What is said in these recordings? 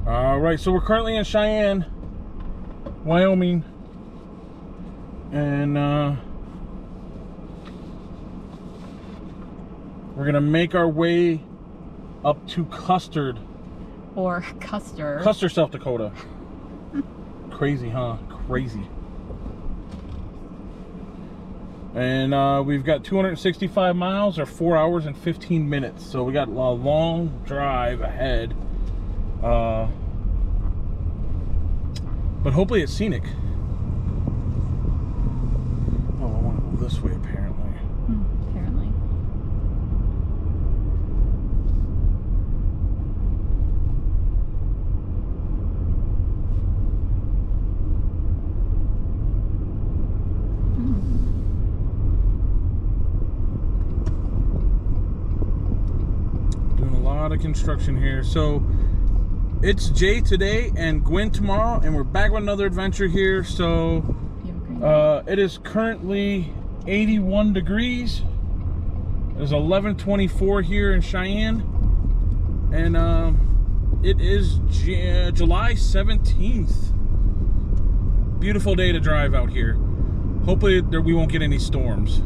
All right, so we're currently in Cheyenne, Wyoming, and we're gonna make our way up to Custer, South Dakota. Crazy, huh? Crazy. And we've got 265 miles, or 4 hours and 15 minutes. So we got a long drive ahead. But hopefully it's scenic. Oh, I want to go this way, apparently. Apparently. Doing a lot of construction here. So it's Jay today and Gwen tomorrow, and we're back with another adventure here. So it is currently 81 degrees. It's 11:24 here in Cheyenne, and it is July 17th. Beautiful day to drive out here. Hopefully we won't get any storms.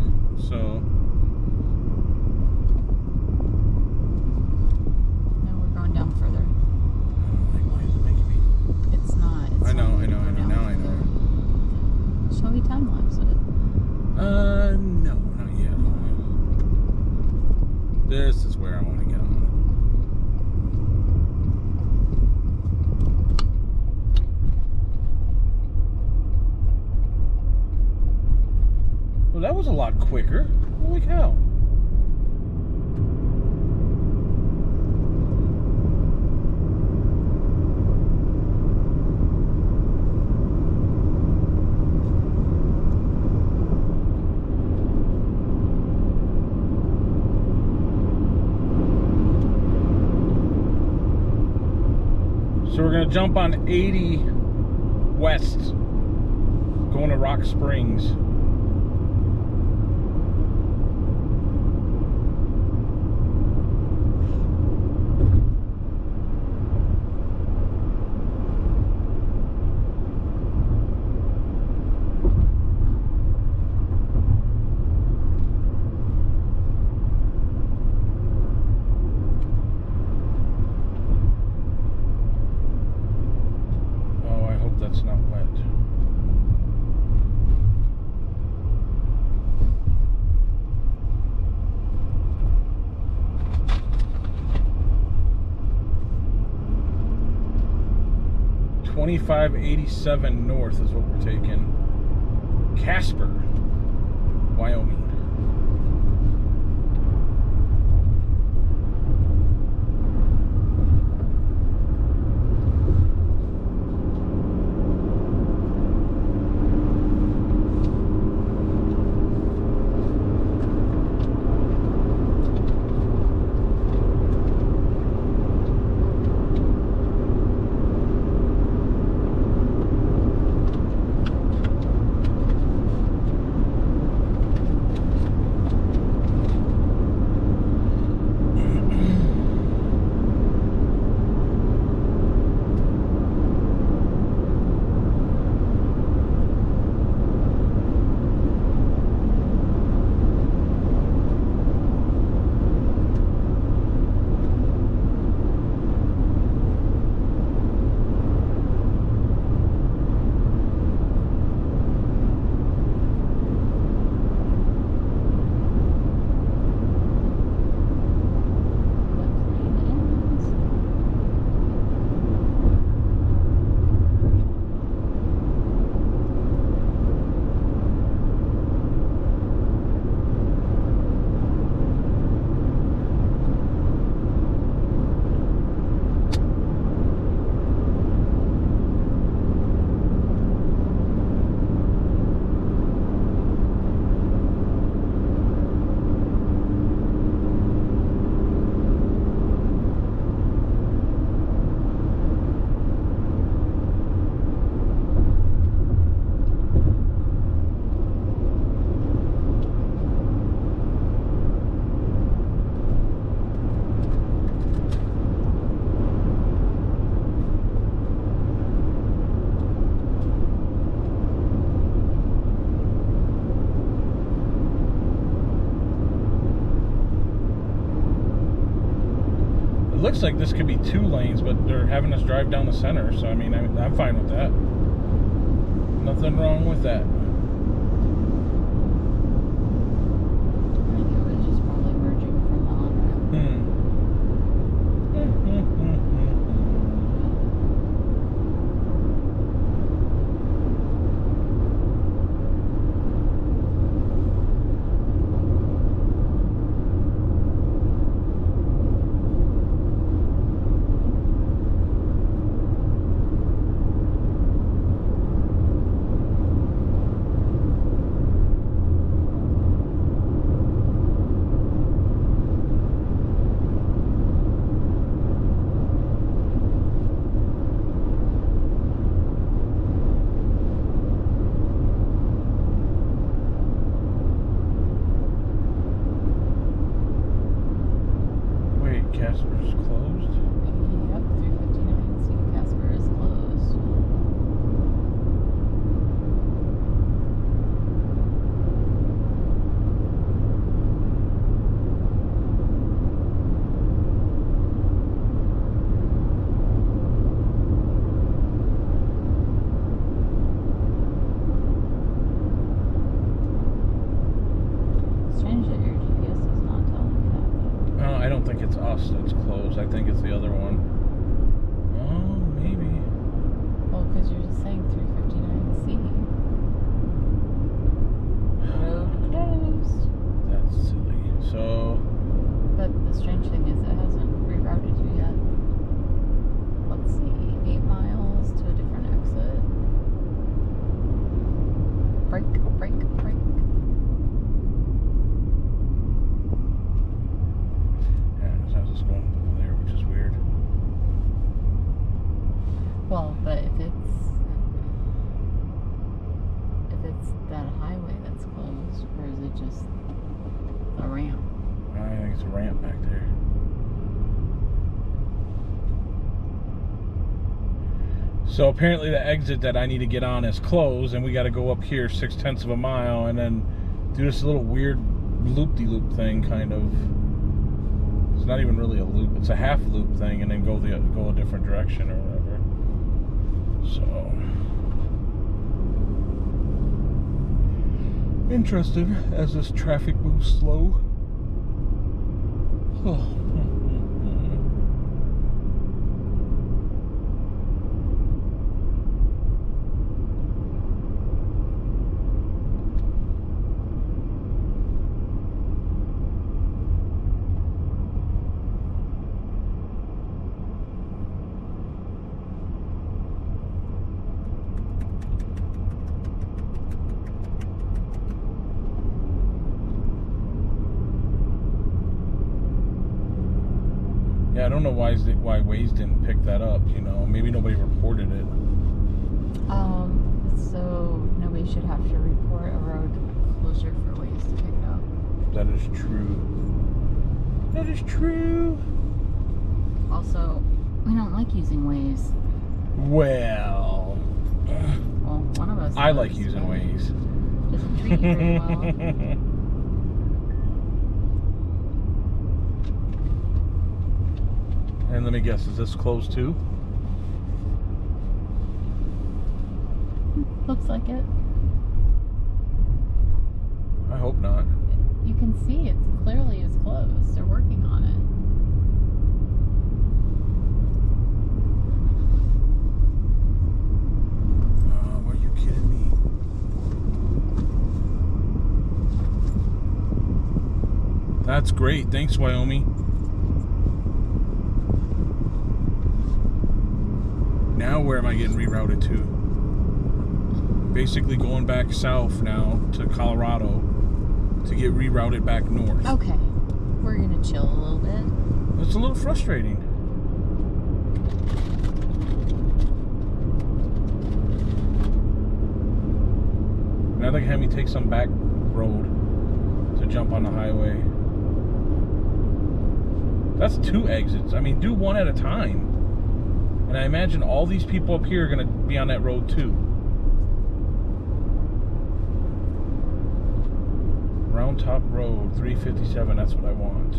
So no, not yet. This is where I want to get on. Well, that was a lot quicker. Holy cow. So we're going to jump on 80 west, going to Rock Springs. That's not wet. $25.87 north is what we're taking. Casper, Wyoming. looks like this could be 2 lanes, but they're having us drive down the center. So I mean, I'm fine with that. Nothing wrong with that. I think it was just probably merging from the on-ramp. Casper's closed? Yep, 359C Casper is closed. Strange that your GPS is not telling you that, though. I don't think it's us that's closed. I think it's the other one. Oh, maybe. Well, because you're just saying 359C. Road closed. That's silly. So, But the strange thing is it hasn't rerouted you yet. Let's see. 8 miles to a different exit. Brake, brake, brake. how's this going over there, which is weird. Well, but if it's that highway that's closed, or is it just a ramp? I think it's a ramp back there. So apparently the exit that I need to get on is closed, and we got to go up here 0.6 of a mile and then do this little weird loop-de-loop thing, kind of. It's not even really a loop; it's a half loop thing, and then go a different direction or whatever. So interested as this traffic moves slow. Oh. Yeah, I don't know why Waze didn't pick that up, you know. Maybe nobody reported it. So nobody should have to report a road closure for Waze to pick it up. That is true. That is true. Also, we don't like using Waze. Well, one of us I does, like using but Waze. it doesn't treat you very well. And let me guess, is this closed too? Looks like it. I hope not. You can see it clearly is closed. They're working on it. Oh, are you kidding me? That's great. Thanks, Wyoming. Now where am I getting rerouted to? Basically going back south now to Colorado to get rerouted back north. Okay. We're going to chill a little bit. It's a little frustrating. Now they can have me take some back road to jump on the highway. That's 2 exits. I mean, do one at a time. And I imagine all these people up here are going to be on that road too. Round Top Road, 357, that's what I want.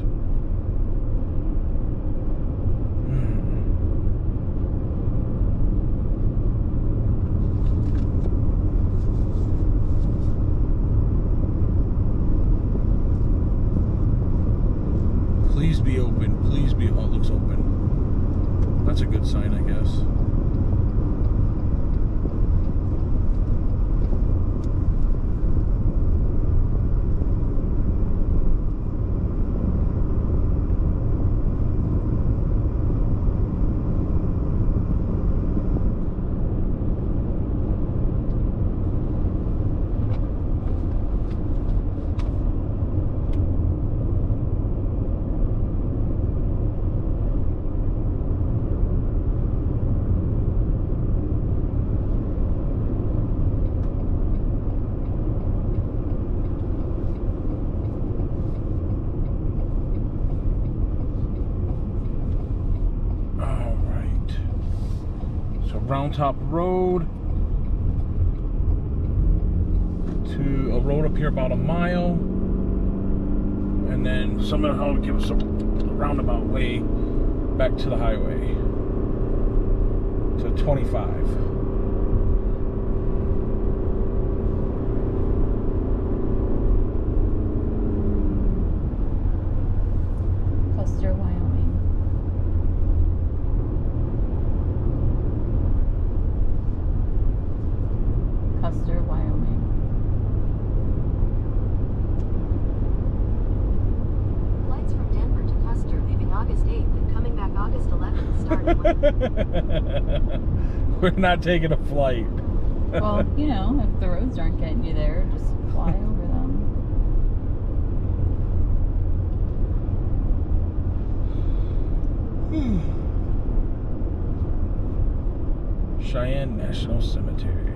That's a good sign, I guess. Round Top Road to a road up here about a mile, and then somehow give us a roundabout way back to the highway to 25. Custer, Wyoming. Custer, Wyoming. Flights from Denver to Custer leaving August 8th and coming back August 11th start. We're not taking a flight. Well, you know, if the roads aren't getting you there, just fly over them. Cheyenne National Cemetery.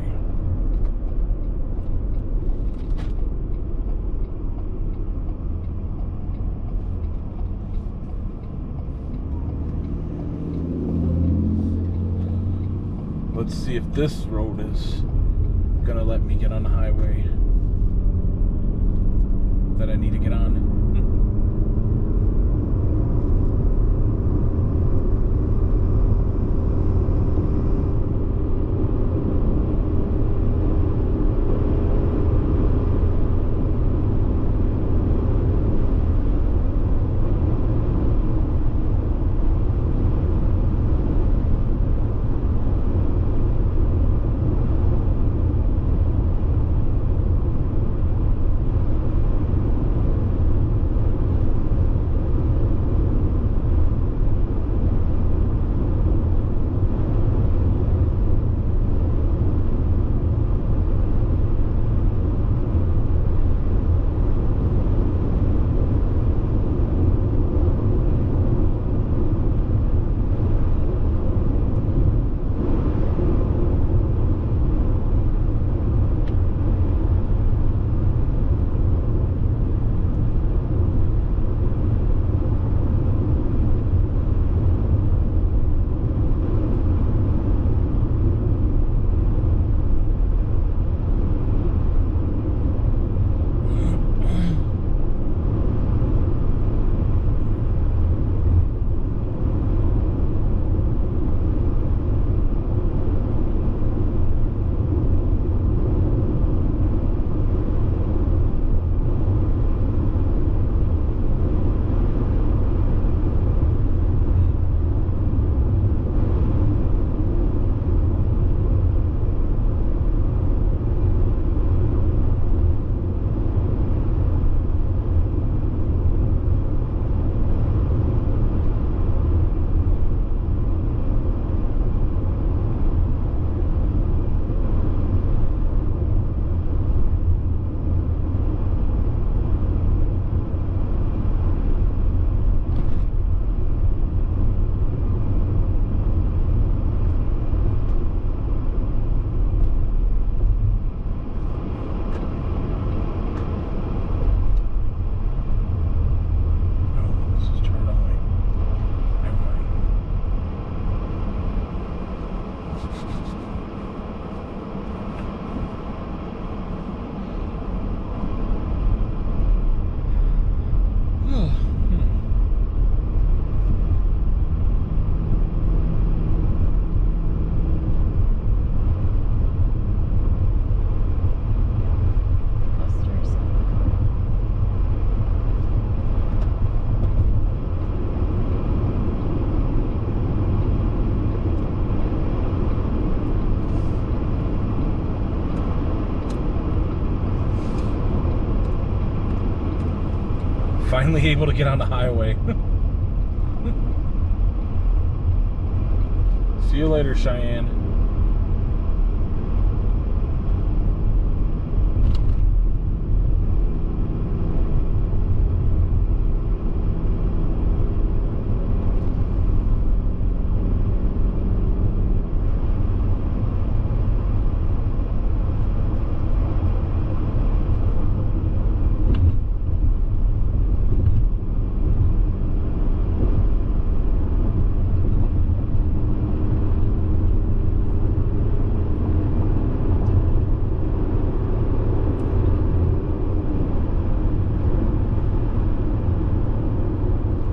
Let's see if this road is gonna let me get on the highway that I need to get on. finally able to get on the highway. See you later, Cheyenne.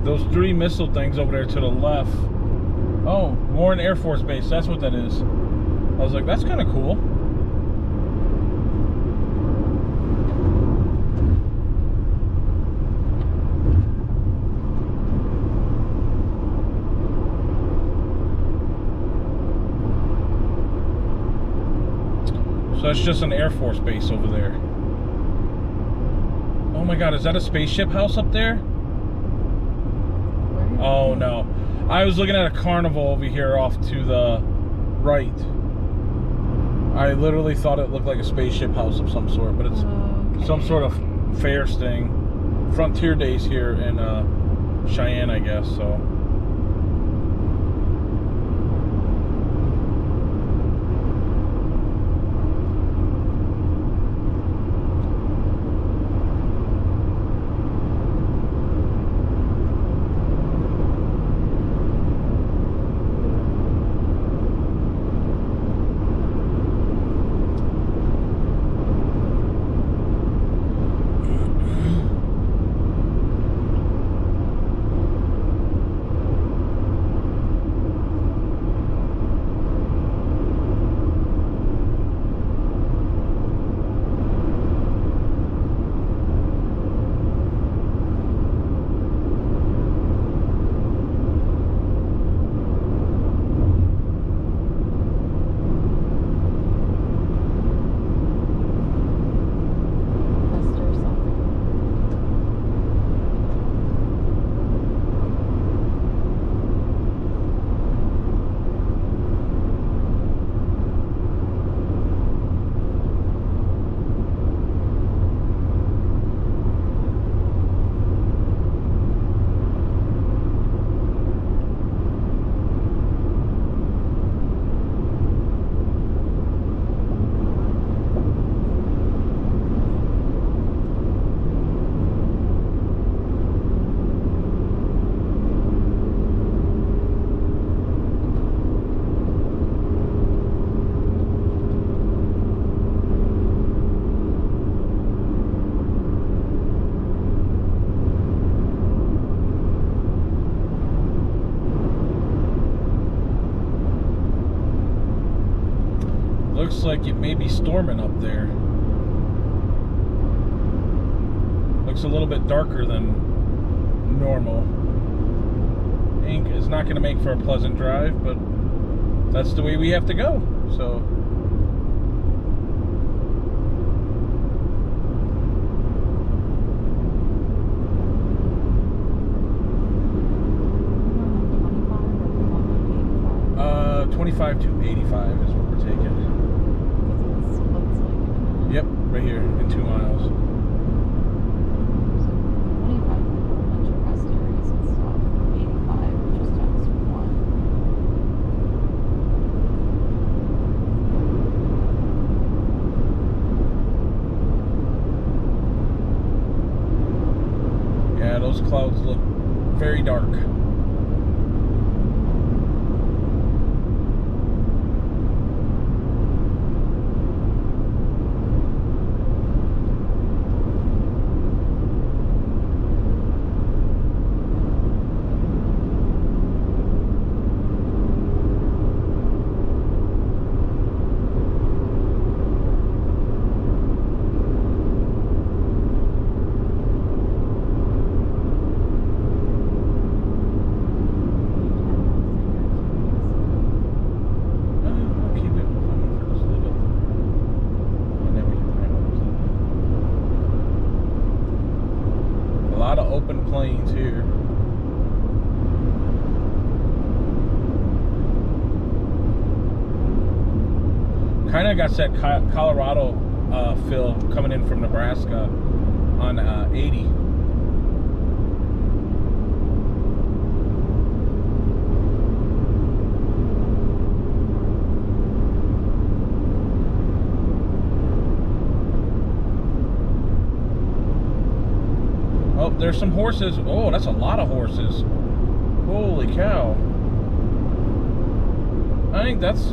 Those 3 missile things over there to the left. Oh, Warren Air Force Base. That's what that is. I was like, that's kind of cool. So that's just an Air Force base over there. Oh my God, is that a spaceship house up there? Oh no, I was looking at a carnival over here off to the right. I literally thought it looked like a spaceship house of some sort, but it's some sort of fairs thing. Frontier Days here in Cheyenne, I guess, so. Looks like it may be storming up there. Looks a little bit darker than normal. Ink is not going to make for a pleasant drive, but that's the way we have to go. So. Uh, 25 to 85 is what we're taking. Yep, right here in 2 miles. So 25 a bunch of rest areas and stuff. 85 just times 1. Yeah, those clouds look very dark. Kind of got that Colorado feel coming in from Nebraska on 80. Oh, there's some horses. Oh, that's a lot of horses. Holy cow. I think that's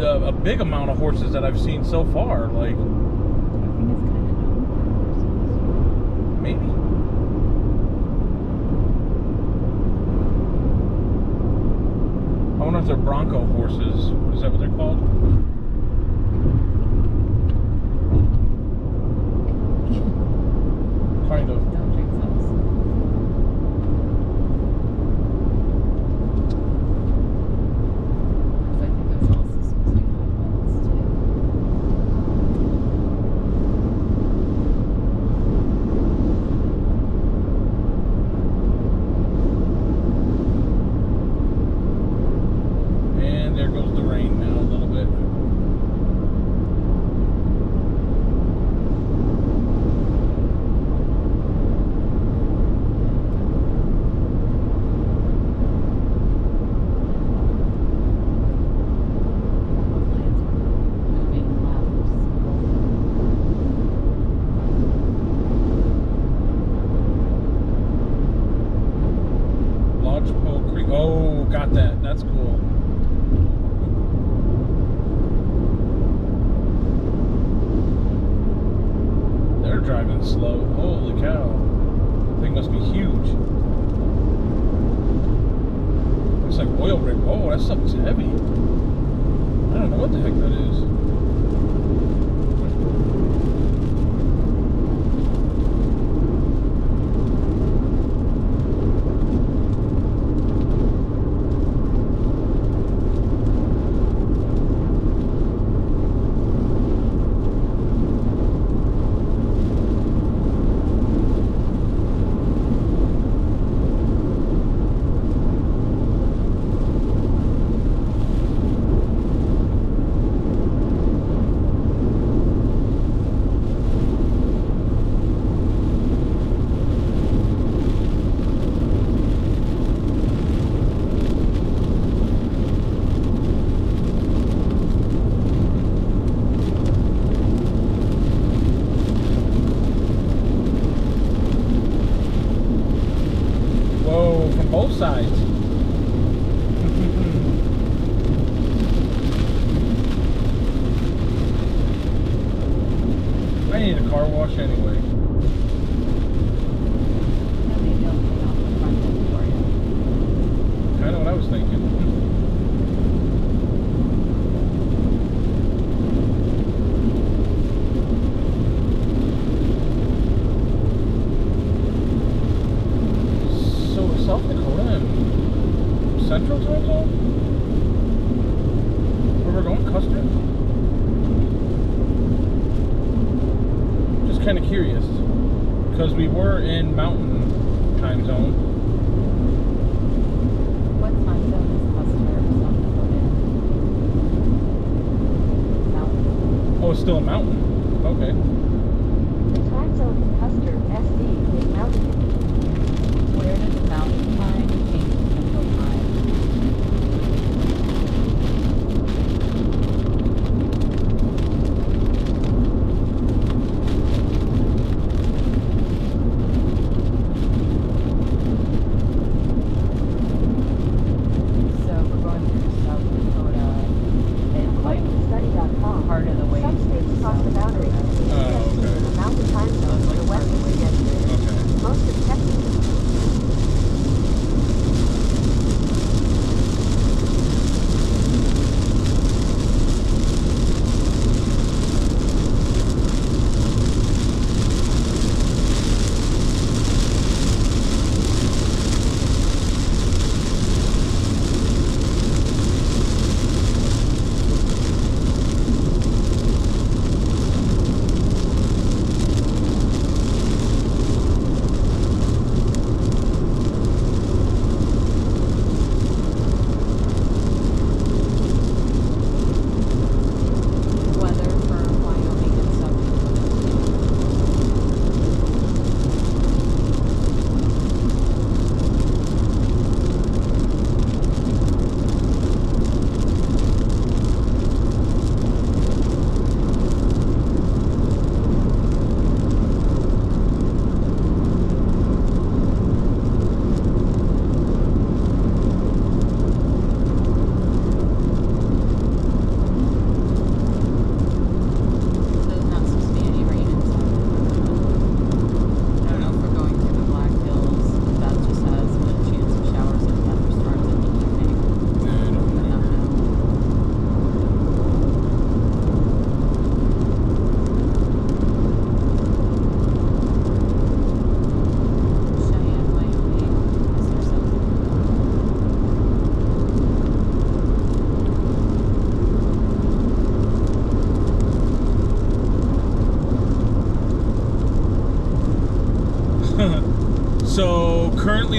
a big amount of horses that I've seen so far. Like, I think it's kind of known for horses. maybe. I wonder if they're Bronco horses. Is that what they're called? Kind of. Don't drink those. Because I think it's also supposed to have ones too. And there goes the rain now a little bit. Hopefully it's moving left. Lodgepole Creek. Oh, got that. That's cool. They're driving slow. Holy cow. That thing must be huge. Looks like oil rig. Oh, that stuff is heavy. I don't know what the heck that is. Whoa, from both sides. I need a car wash anyway. Yeah, maybe I'll clean off the front end for you. Kind of what I was thinking. So South Dakota and Central Time Zone? Where we're going, Custer? Just kind of curious, because we were in Mountain Time Zone. What time zone is Custer South Dakota in? Mountain. Oh, it's still a mountain. Okay. The time zone in Custer, SD, is Mountain. Where does Mountain Time change to Central Time? So if we're going through South Dakota, it's like According to study.com, part of the way some through states cross the South boundary Dakota. Oh,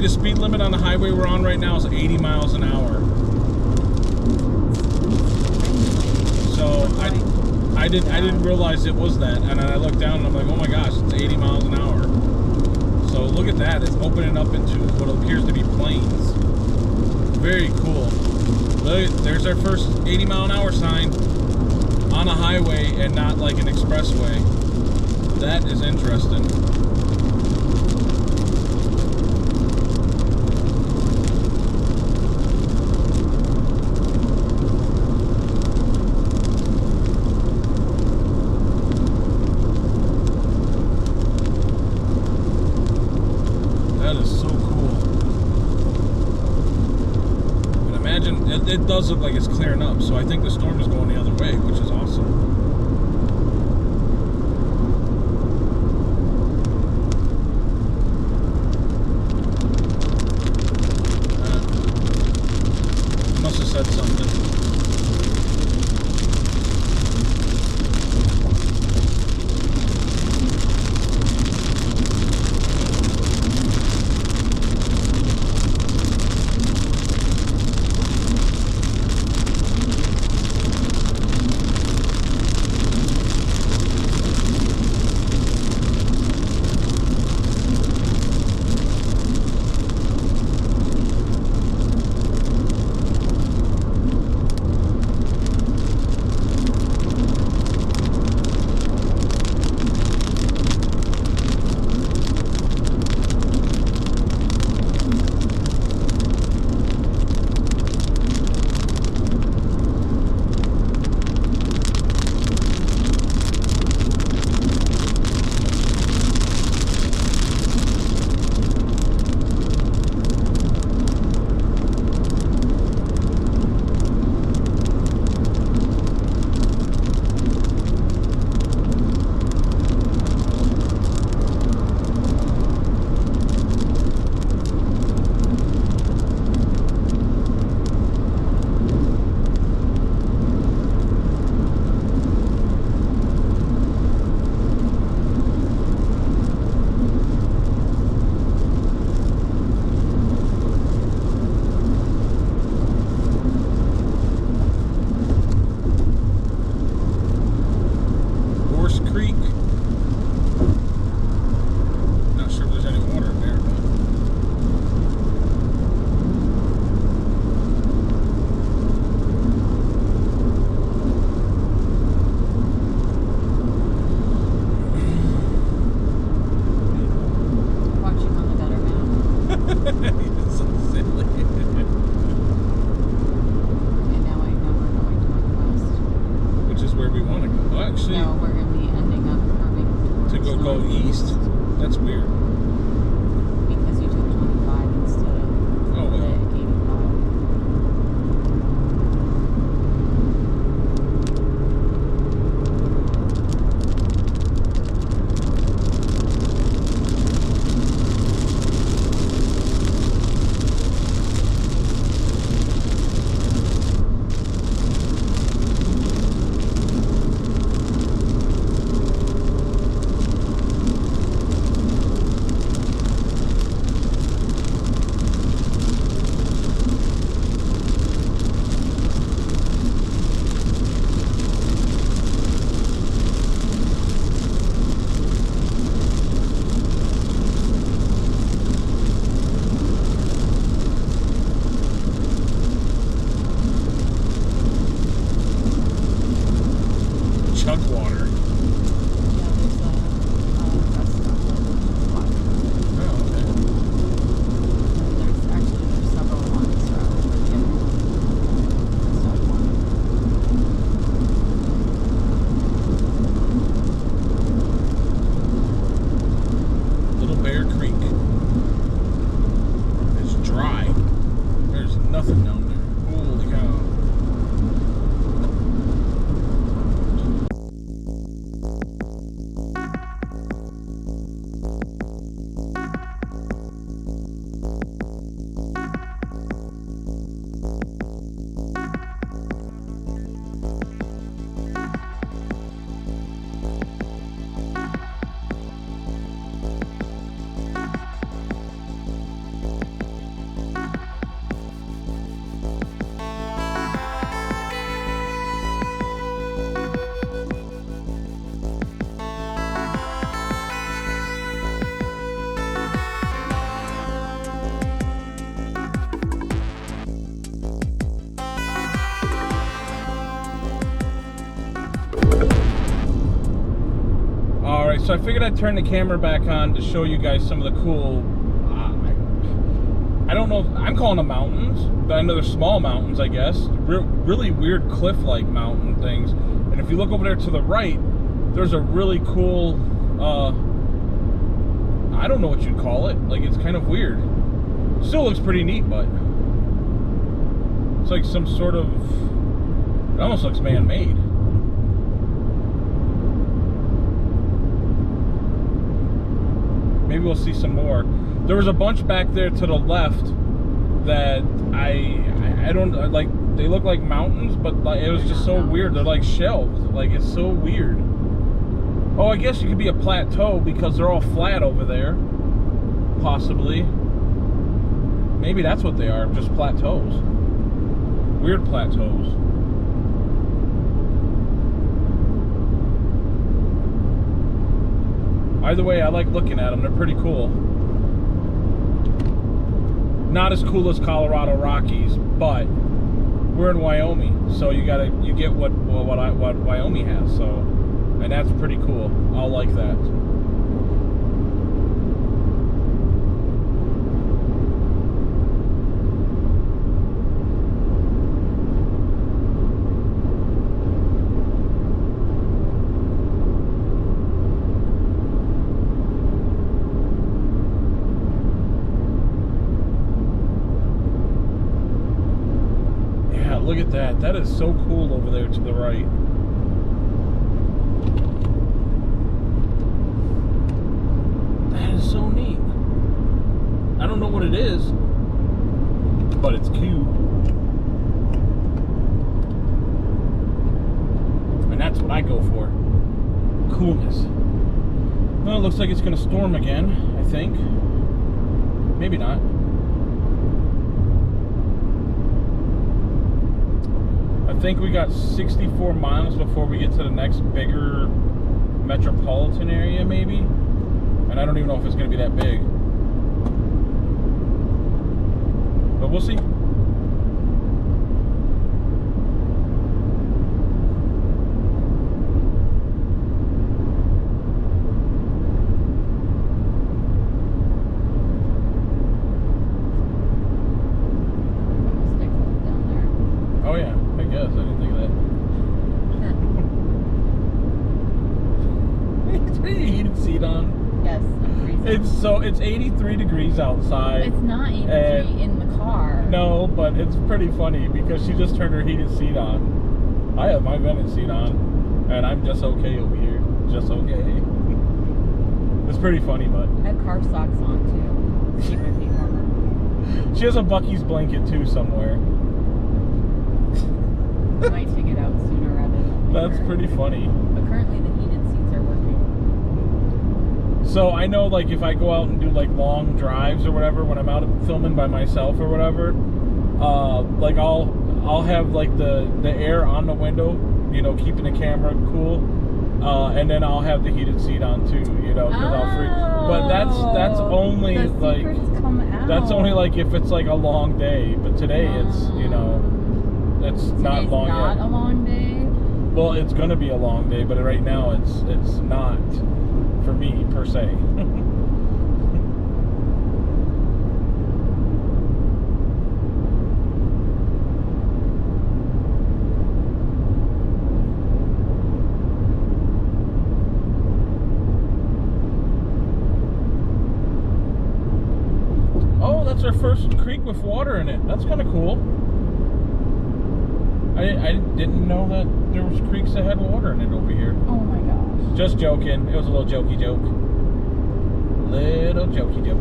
the speed limit on the highway we're on right now is 80 miles an hour. So I didn't realize it was that, and then I looked down and I'm like, oh my gosh, it's 80 miles an hour. So look at that, it's opening up into what appears to be plains. Very cool. Look, there's our first 80 mile an hour sign on a highway and not like an expressway. That is interesting. That is so cool. And imagine, it does look like it's clearing up, so I think the storm is going the other way, which is awesome. Must have said something. so I figured I'd turn the camera back on to show you guys some of the cool, I don't know, I'm calling them mountains, but I know they're small mountains, I guess. Really weird cliff-like mountain things. And if you look over there to the right, there's a really cool, I don't know what you'd call it. Like, it's kind of weird. Still looks pretty neat, but it's like some sort of, it almost looks man-made. Maybe we'll see some more. There was a bunch back there to the left that I don't like. They look like mountains, but like, it was just so weird. They're like shelves. Like, it's so weird. Oh, I guess you could be a plateau because they're all flat over there. Possibly. Maybe that's what they are. Just plateaus. Weird plateaus. Either way, I like looking at them. They're pretty cool. Not as cool as Colorado Rockies, but we're in Wyoming, so you get what Wyoming has. So, and that's pretty cool. I'll like that. Look at that. That is so cool over there to the right. That is so neat. I don't know what it is, but it's cute. And that's what I go for. Coolness. Well, it looks like it's going to storm again, I think. Maybe not. I think we got 64 miles before we get to the next bigger metropolitan area, maybe. And I don't even know if it's going to be that big. But we'll see. Oh yeah. Yes, I didn't think of that. Turn your heated seat on. Yes, I'm freezing. It's 83 degrees outside. It's not 83 in the car. No, but it's pretty funny because she just turned her heated seat on. I have my vented seat on, and I'm just okay over here. Just okay. It's pretty funny, but I have car socks on too. Keep my feet warmer. She has a Bucky's blanket too somewhere. I might take it out sooner rather than later. That's pretty funny. But currently the heated seats are working. So I know, like, if I go out and do like long drives or whatever, when I'm out filming by myself or whatever, like I'll have like the air on the window, you know, keeping the camera cool, and then I'll have the heated seat on too, you know, because I'll freeze. But that's only like that's only like if it's like a long day. But today it's, you know. It's not long yet. It's not a long day? Well, it's going to be a long day, but right now it's not for me, per se. Oh, that's our first creek with water in it. That's kind of cool. I didn't know that there was creeks that had water in it over here. Oh my gosh. Just joking. It was a little jokey joke. Little jokey joke.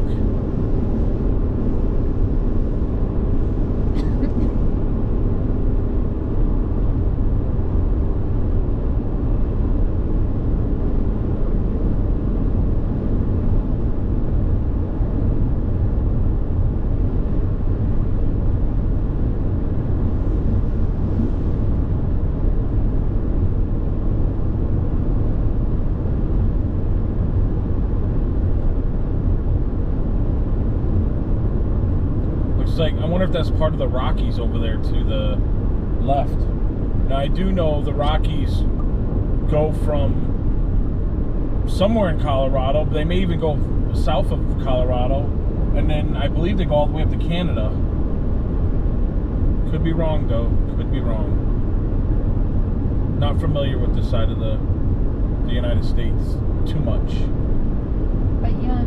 Like, I wonder if that's part of the Rockies over there to the left. Now I do know the Rockies go from somewhere in Colorado. They may even go south of Colorado, and then I believe they go all the way up to Canada. Could be wrong, though. Could be wrong. Not familiar with this side of the United States too much. But yeah,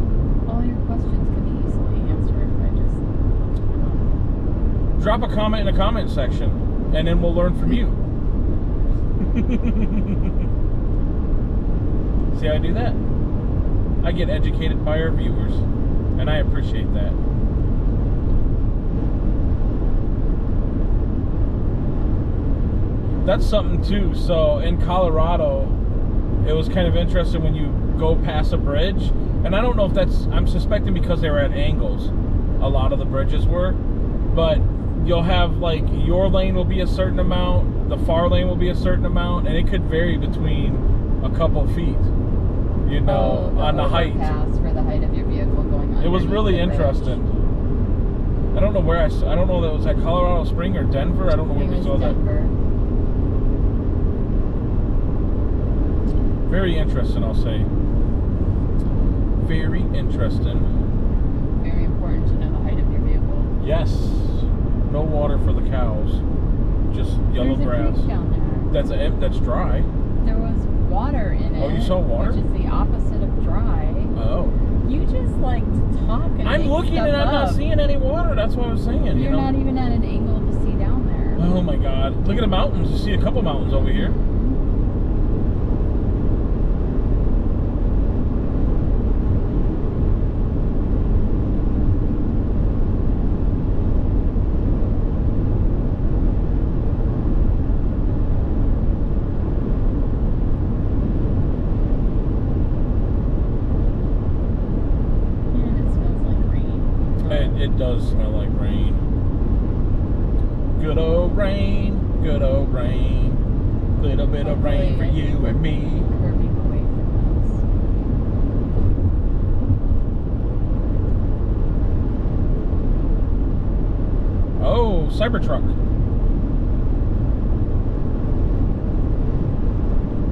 all your questions can be easily answered by just Drop a comment in the comment section, and then we'll learn from you. See how I do that? I get educated by our viewers, and I appreciate that. That's something too. So in Colorado, it was kind of interesting when you go past a bridge, and I don't know if that's, I'm suspecting because they were at angles, a lot of the bridges were, but you'll have like your lane will be a certain amount, the far lane will be a certain amount, and it could vary between a couple feet, you know, on the height. For the height of your vehicle going on. It was really interesting. I don't know where I don't know if that was at Colorado Spring or Denver. I don't know where we saw that. Very interesting, I'll say. Very interesting. Very important to know the height of your vehicle. Yes. No water for the cows. Just yellow grass. There's a creek down there. That's dry. There was water in it. Oh, you saw water? Which is the opposite of dry. Oh. You just like to talk and I'm make looking stuff and I'm not up. seeing any water. That's what I was saying. You're not even at an angle to see down there. Oh my God. Look at the mountains. You see a couple mountains over here. It does smell like rain. Good old rain, good old rain. Little bit of rain for you and me. Curving away from us. Oh, Cybertruck.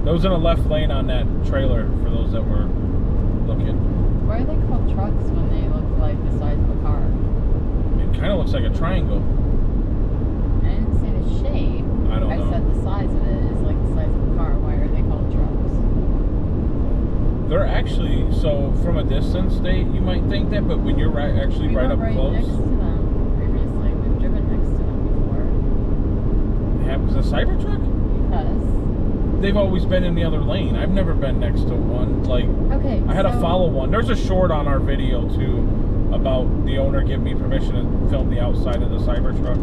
That was in a left lane on that trailer for those that were looking. Why are they called trucks when they look like the size of a car? It kind of looks like a triangle. I didn't say the shape. I don't know. I said the size of it is like the size of a car. Why are they called trucks? They're actually, so from a distance, you might think that, but when you're actually right up close. Next to them previously. We've driven next to them before. Happens a Cybertruck? Yes. They've always been in the other lane. I've never been next to one. Like, okay, I had to follow one. There's a short on our video too about the owner giving me permission to film the outside of the Cybertruck.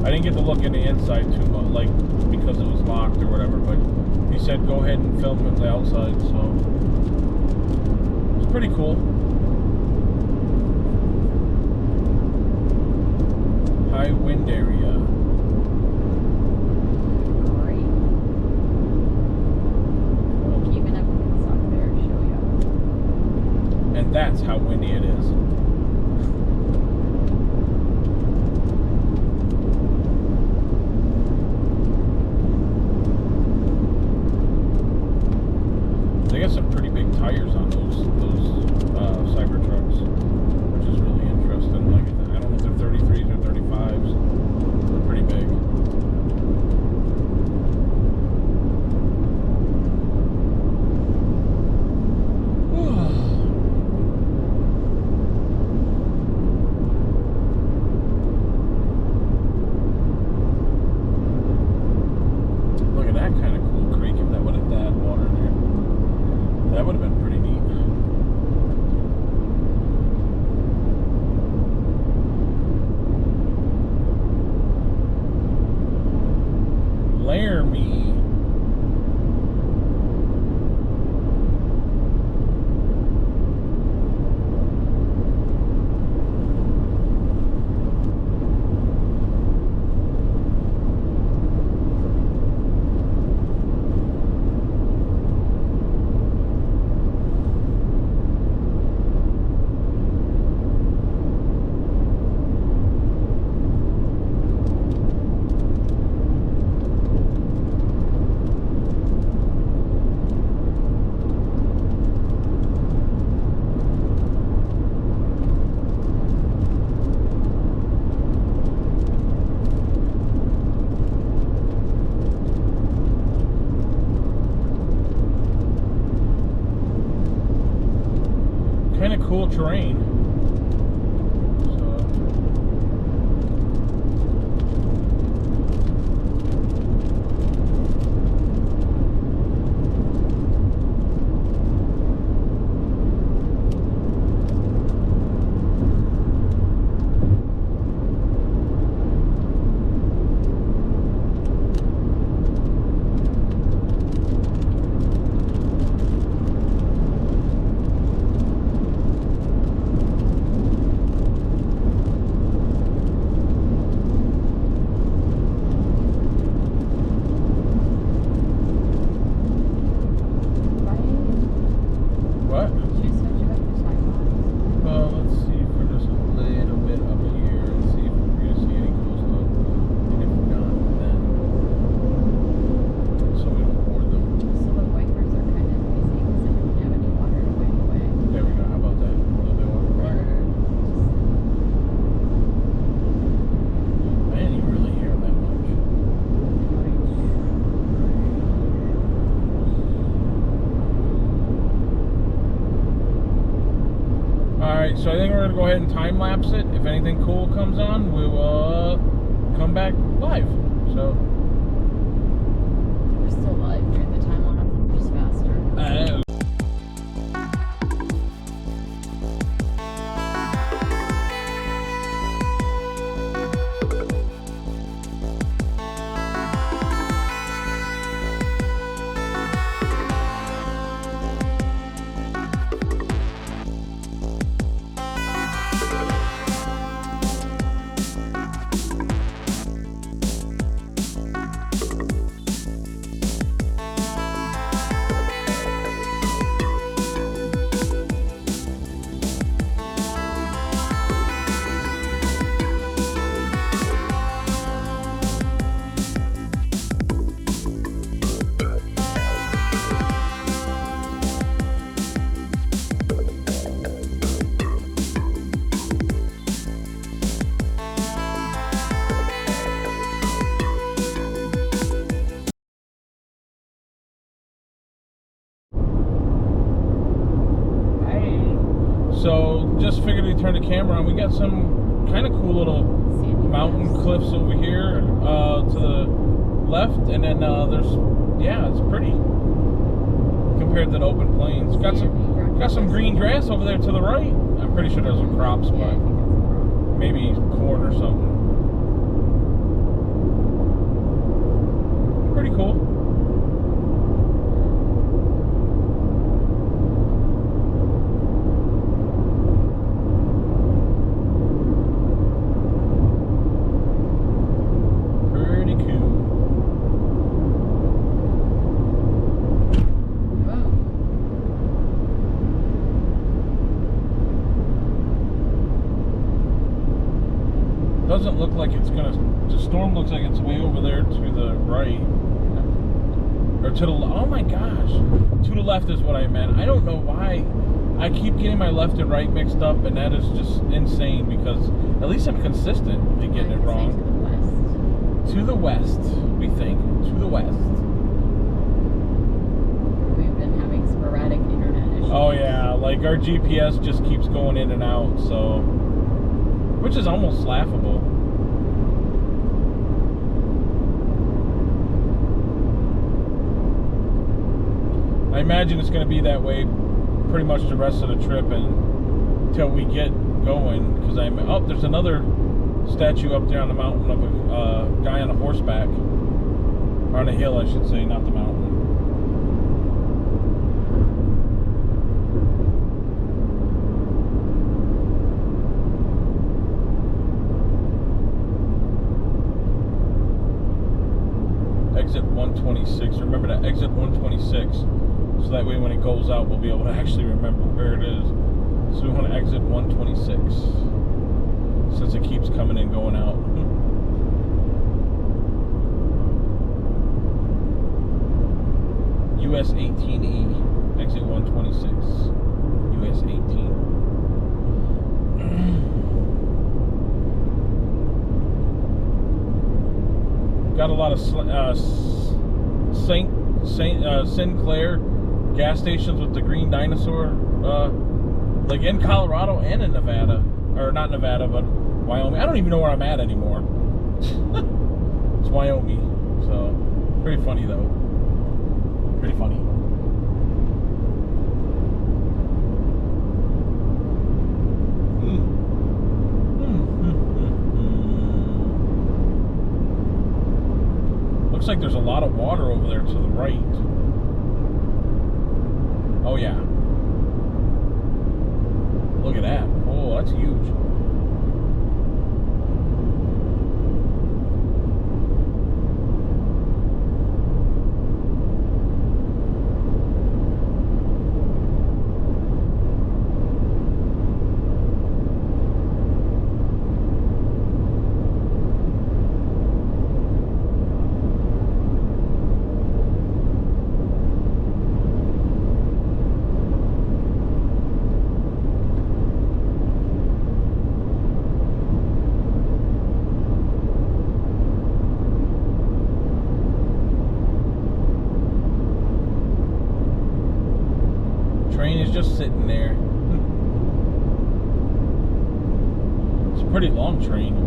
I didn't get to look in the inside too much, like because it was locked or whatever. But he said go ahead and film the outside. So it's pretty cool. High wind area. That's how windy it is. They got some pretty big tires on those Cybertrucks, which is really interesting. Like, I don't know if they're 33s or 35s. They're pretty big. That would have been pretty neat. Laramie. cool terrain. So I think we're gonna go ahead and time lapse it. If anything cool comes on, we will come back live. So we're still live during the time lapse, just faster. So just figured we'd turn the camera on. We got some kind of cool little mountain cliffs over here to the left, and then there's, yeah, it's pretty compared to the open plains. Got some green grass over there to the right. I'm pretty sure there's some crops, but maybe corn or something. Pretty cool. Doesn't look like it's gonna. The storm looks like it's way over there to the right, or to the. Oh my gosh, to the left is what I meant. I don't know why I keep getting my left and right mixed up, and that is just insane. Because at least I'm consistent in getting it wrong. To the west, we think. To the west. We've been having sporadic internet issues. Oh yeah, like our GPS just keeps going in and out, so. Which is almost laughable. I imagine it's going to be that way pretty much the rest of the trip until we get going. Because there's another statue up there on the mountain of a guy on a horseback. Or on a hill, I should say, not the mountain. Exit 126. Remember to exit 126, so that way when it goes out, we'll be able to actually remember where it is. So we want to exit 126, since it keeps coming and going out. US 18E, exit 126. US 18. Got a lot of Sinclair gas stations with the green dinosaur Like in Colorado and in Nevada. Or not Nevada, but Wyoming. I don't even know where I'm at anymore. It's Wyoming. So, pretty funny though. Pretty funny. Looks like there's a lot of water over there to the right. Oh yeah. Look at that. Oh, that's huge. Train is just sitting there. It's a pretty long train.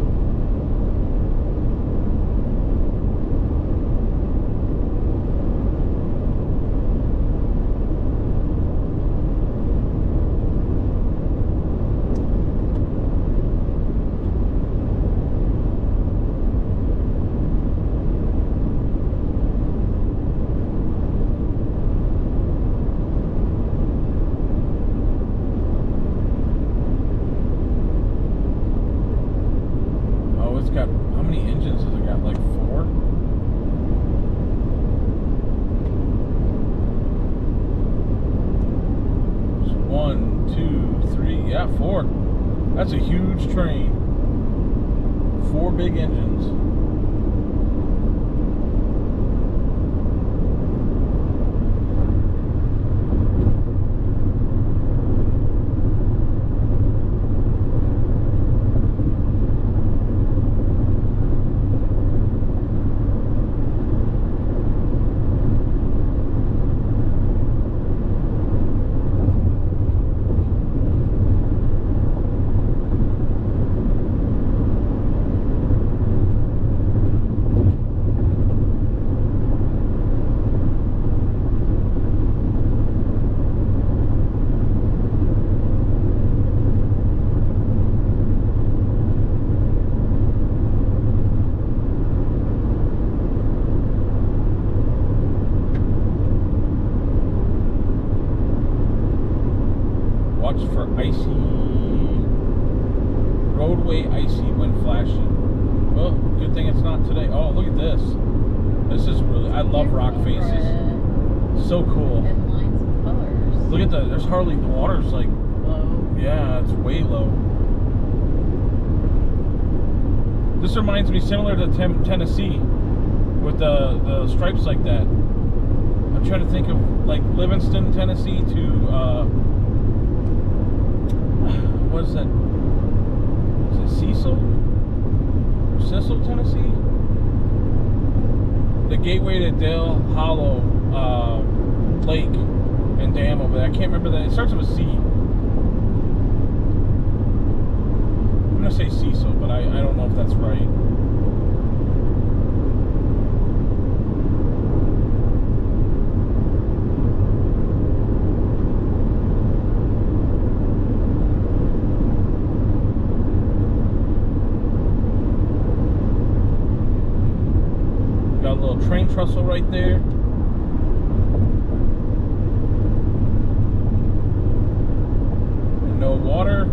Got how many engines has it got? Like 4? There's 1, 2, 3, yeah, 4. That's a huge train. 4 big engines. Watch for icy roadway, icy when flashing. Well, good thing it's not today. Oh, look at this. This is really, I love rock faces. So cool. And lines of colors. Look at that. There's hardly, the water's like Low. Yeah, it's way low. This reminds me similar to Tennessee with the stripes like that. I'm trying to think of like Livingston, Tennessee to what is that? Is it Cecil? Or Cecil, Tennessee? The gateway to Dale Hollow Lake and Dam over there. I can't remember that. It starts with a C. I'm gonna say Cecil, but I don't know if that's right. Got a little train trestle right there. And no water.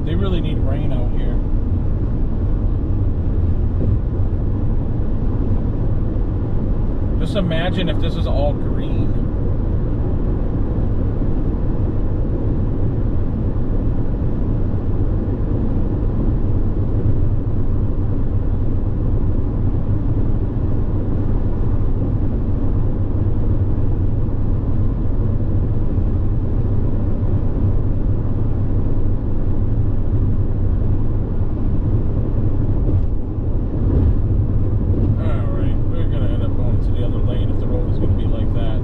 They really need rain out here. Just imagine if this is all green.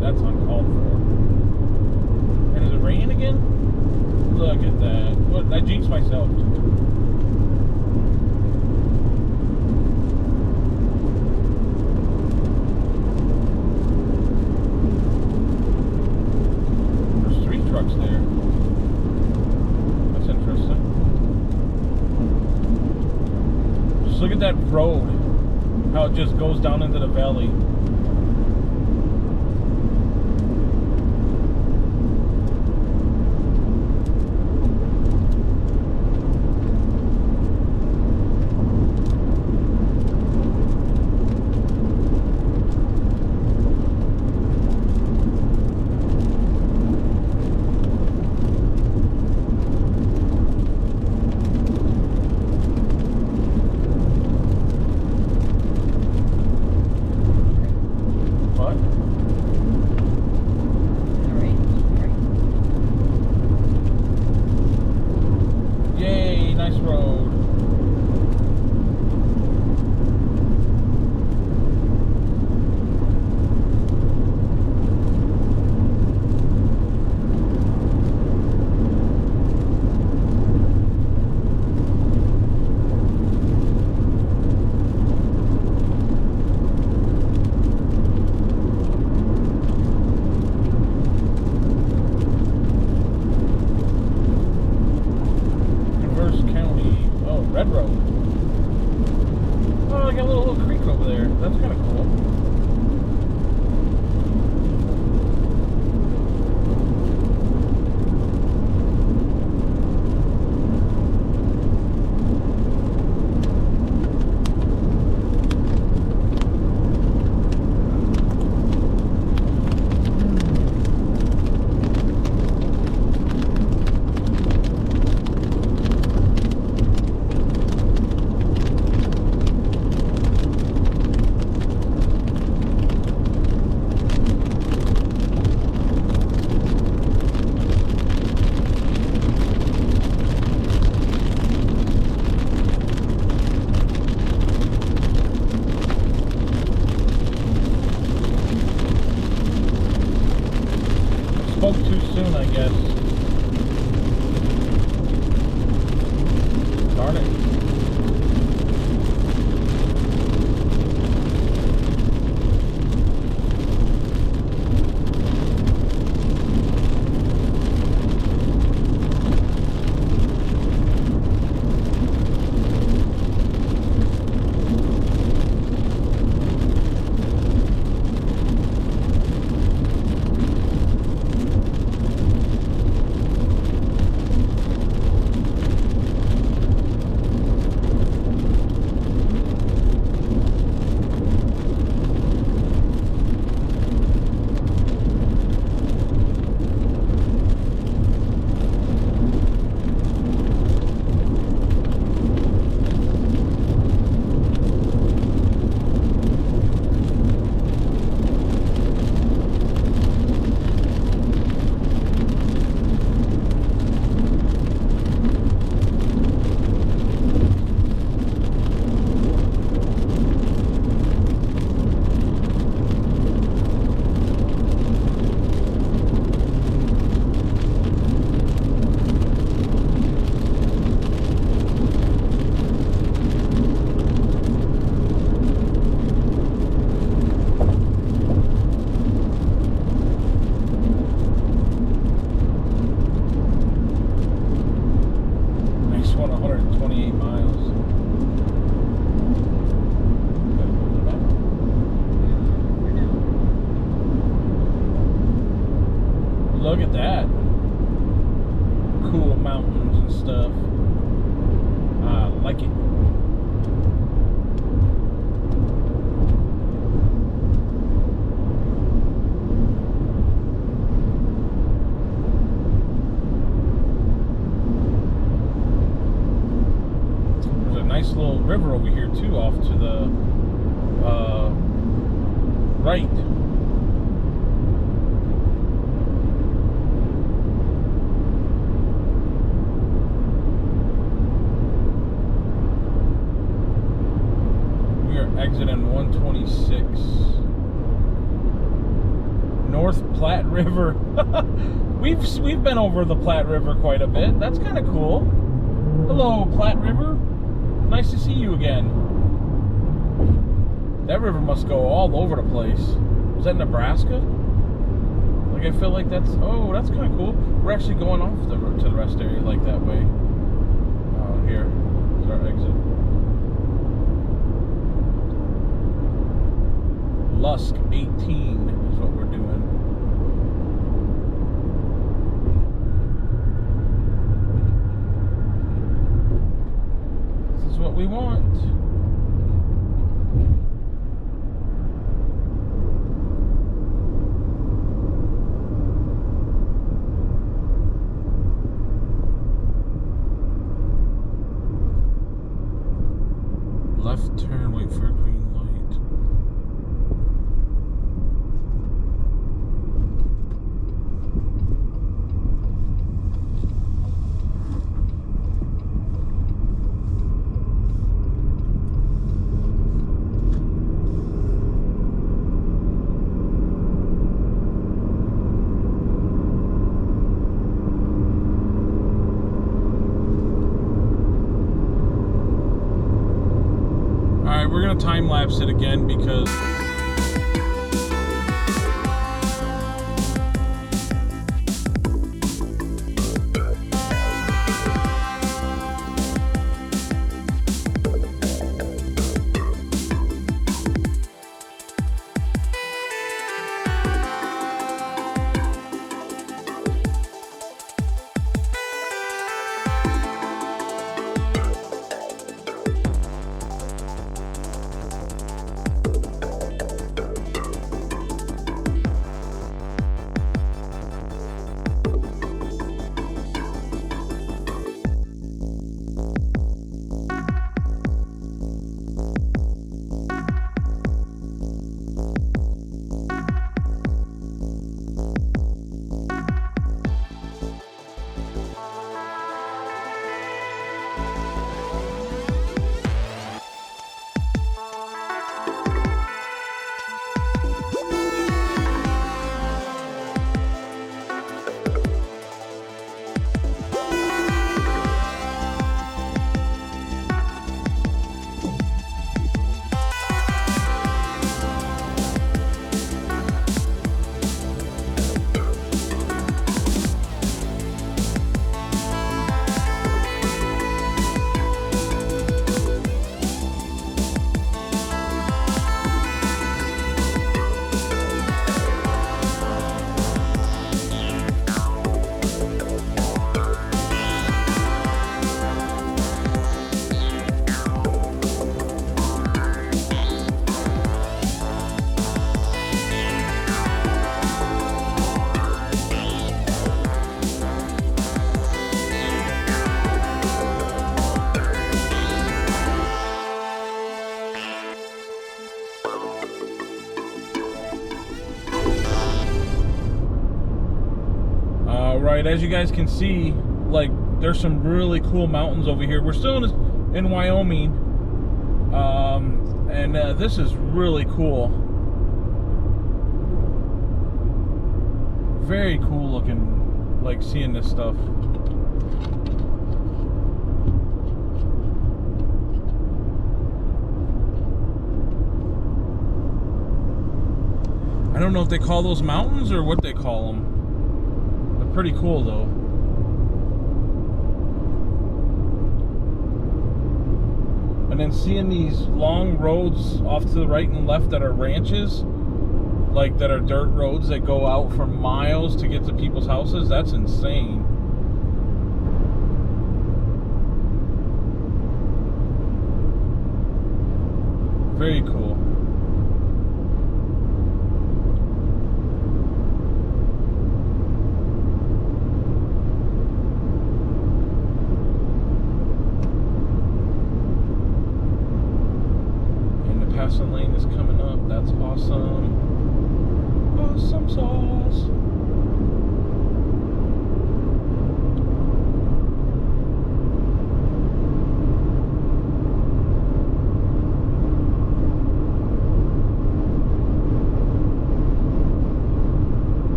That's on myself. There's 3 trucks there. That's interesting. Just look at that road. How it just goes down into the valley. Spoke too soon, I guess. Darn it. Look at that. Cool mountains and stuff. I like it. There's a nice little river over here too, off to the right. Exiting 126 North Platte River. we've been over the Platte River quite a bit. That's kind of cool. Hello, Platte River. Nice to see you again. That river must go all over the place. Is that Nebraska? Like, I feel like that's... Oh, that's kind of cool. We're actually going off to the rest area like that way. Here is our exit. Lusk 18 is what we're doing. This is what we want. Left turn, wait for a green light. We're gonna time lapse it again because right, as you guys can see, like, there's some really cool mountains over here. We're still in Wyoming, and this is really cool. Very cool looking, like, seeing this stuff. I don't know if they call those mountains or what they call them. They're pretty cool though. And then seeing these long roads off to the right and left that are ranches, like that are dirt roads that go out for miles to get to people's houses, that's insane. Very cool. Passing lane is coming up. That's awesome. Awesome sauce.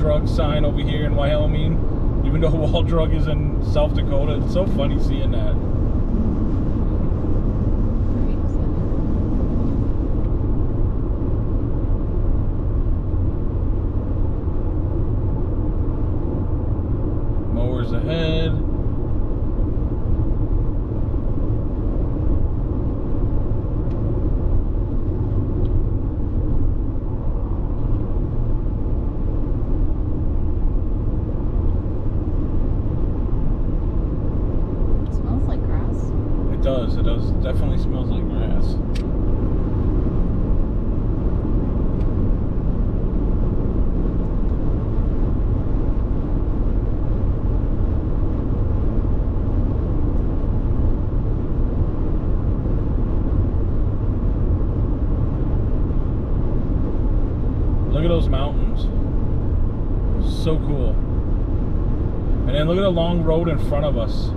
drug sign over here in Wyoming, even though wall drug is in South Dakota. It's so funny seeing that. Mowers ahead. It does. It definitely smells like grass. Look at those mountains. So cool. And then look at the long road in front of us.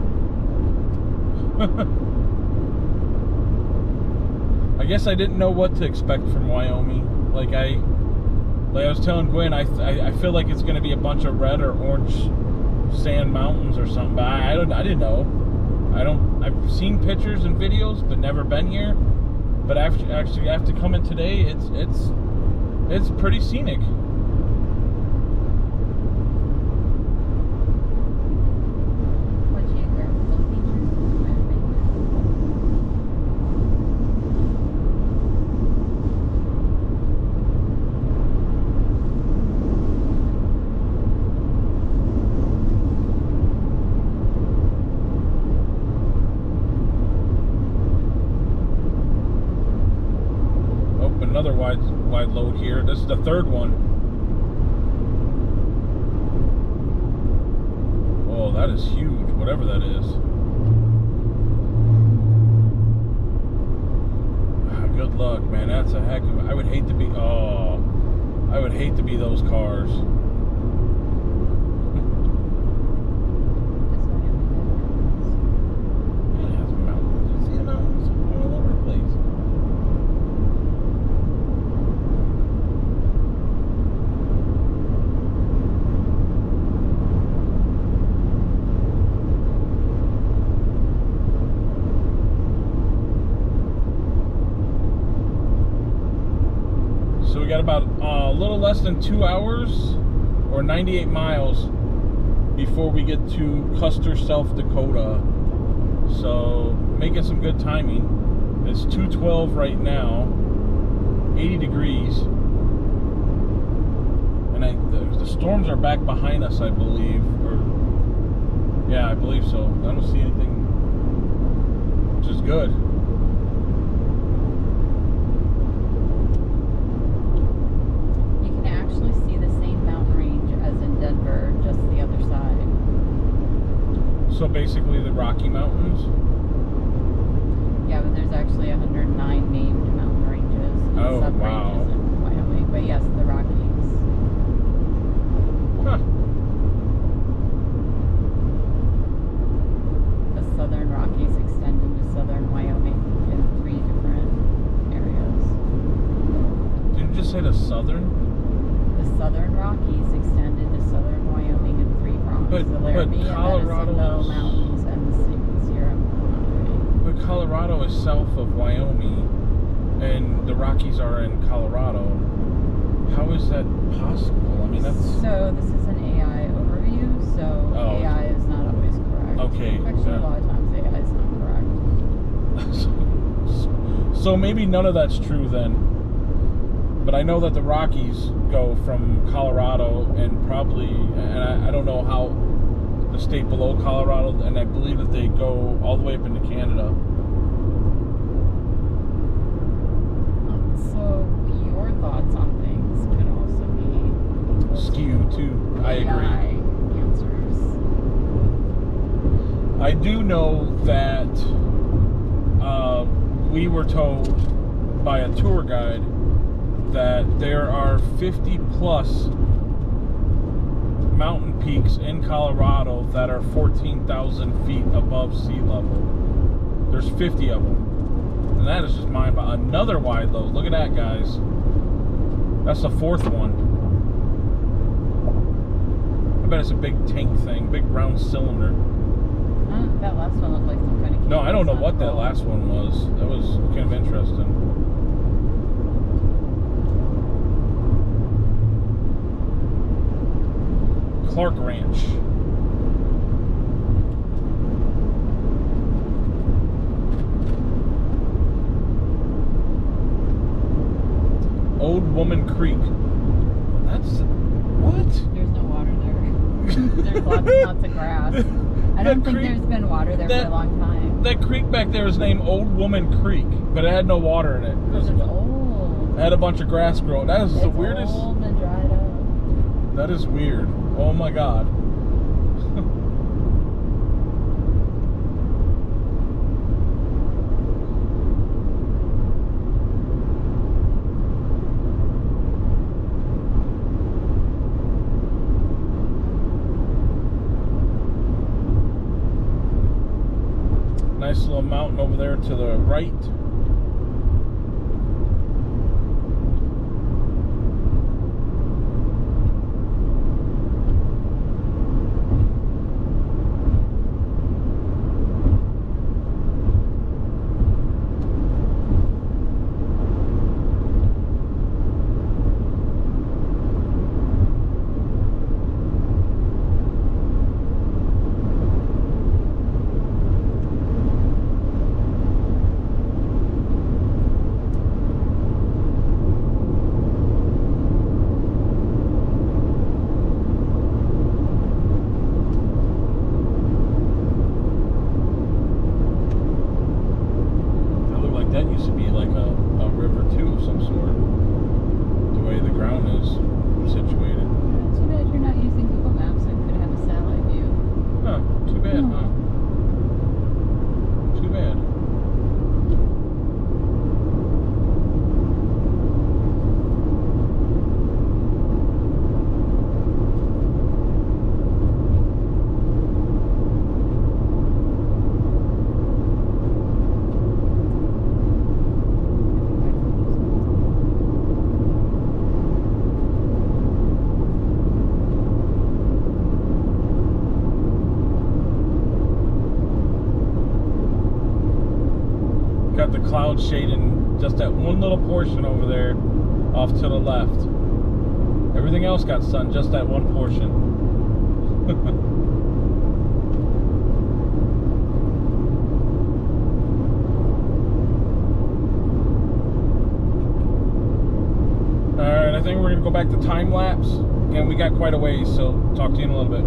I guess I didn't know what to expect from Wyoming. Like I was telling Gwen, I feel like it's going to be a bunch of red or orange sand mountains or something. But I didn't know. I've seen pictures and videos, but never been here. But actually, after coming today, it's pretty scenic. Another wide load here. This is the third one. Oh, that is huge, whatever that is. Good luck, man. That's a heck of. I would hate to be those cars. So we got about a little less than 2 hours or 98 miles before we get to Custer, South Dakota. So making some good timing. It's 2:12 right now, 80 degrees. And the storms are back behind us, I believe. Yeah, I believe so. I don't see anything, which is good. So basically the Rocky Mountains? Yeah, but there's actually 109 named mountain ranges and sub-ranges in Wyoming. But yes, the Rockies. Huh. The Southern Rockies extend into southern Wyoming in 3 different areas. Did you just say the southern? The Southern Rockies extend into southern Wyoming in 3 prongs. But Colorado Mountains and the Sierra Madre. But Colorado is south of Wyoming, and the Rockies are in Colorado. How is that possible? I mean, that's... So this is an AI overview, so AI is not always correct. Okay. Actually, a lot of times AI is not correct. So maybe none of that's true then. But I know that the Rockies go from Colorado and probably, and I don't know how the state below Colorado, and I believe that they go all the way up into Canada. So your thoughts on things could also be skewed too. I agree. Answers. I do know that we were told by a tour guide that there are 50 plus mountain peaks in Colorado that are 14,000 feet above sea level. There's 50 of them. And that is just mind-boggling. Another wide load. Look at that, guys. That's the 4th one. bet it's a big tank thing, big round cylinder. That last one looked like some kind of. No, I don't know what that last one was. That was kind of interesting. Clark Ranch. Old Woman Creek. That's what? There's no water there. There's lots of grass. I don't think there's been water there for a long time. That creek back there is named Old Woman Creek, but it had no water in it. Because it's old. It had a bunch of grass growing. That is the weirdest. It's old and dried up. That is weird. Oh my God. Nice little mountain over there to the right. That used to be like a river too of some sort, the way the ground is situated. Too bad you're not using Google Maps and could have a satellite view. Huh, too bad, huh? Too bad. Got the cloud shading just that one little portion over there off to the left. Everything else got sun, just that one portion. Alright, I think we're going to go back to time lapse. And we got quite a ways, so talk to you in a little bit.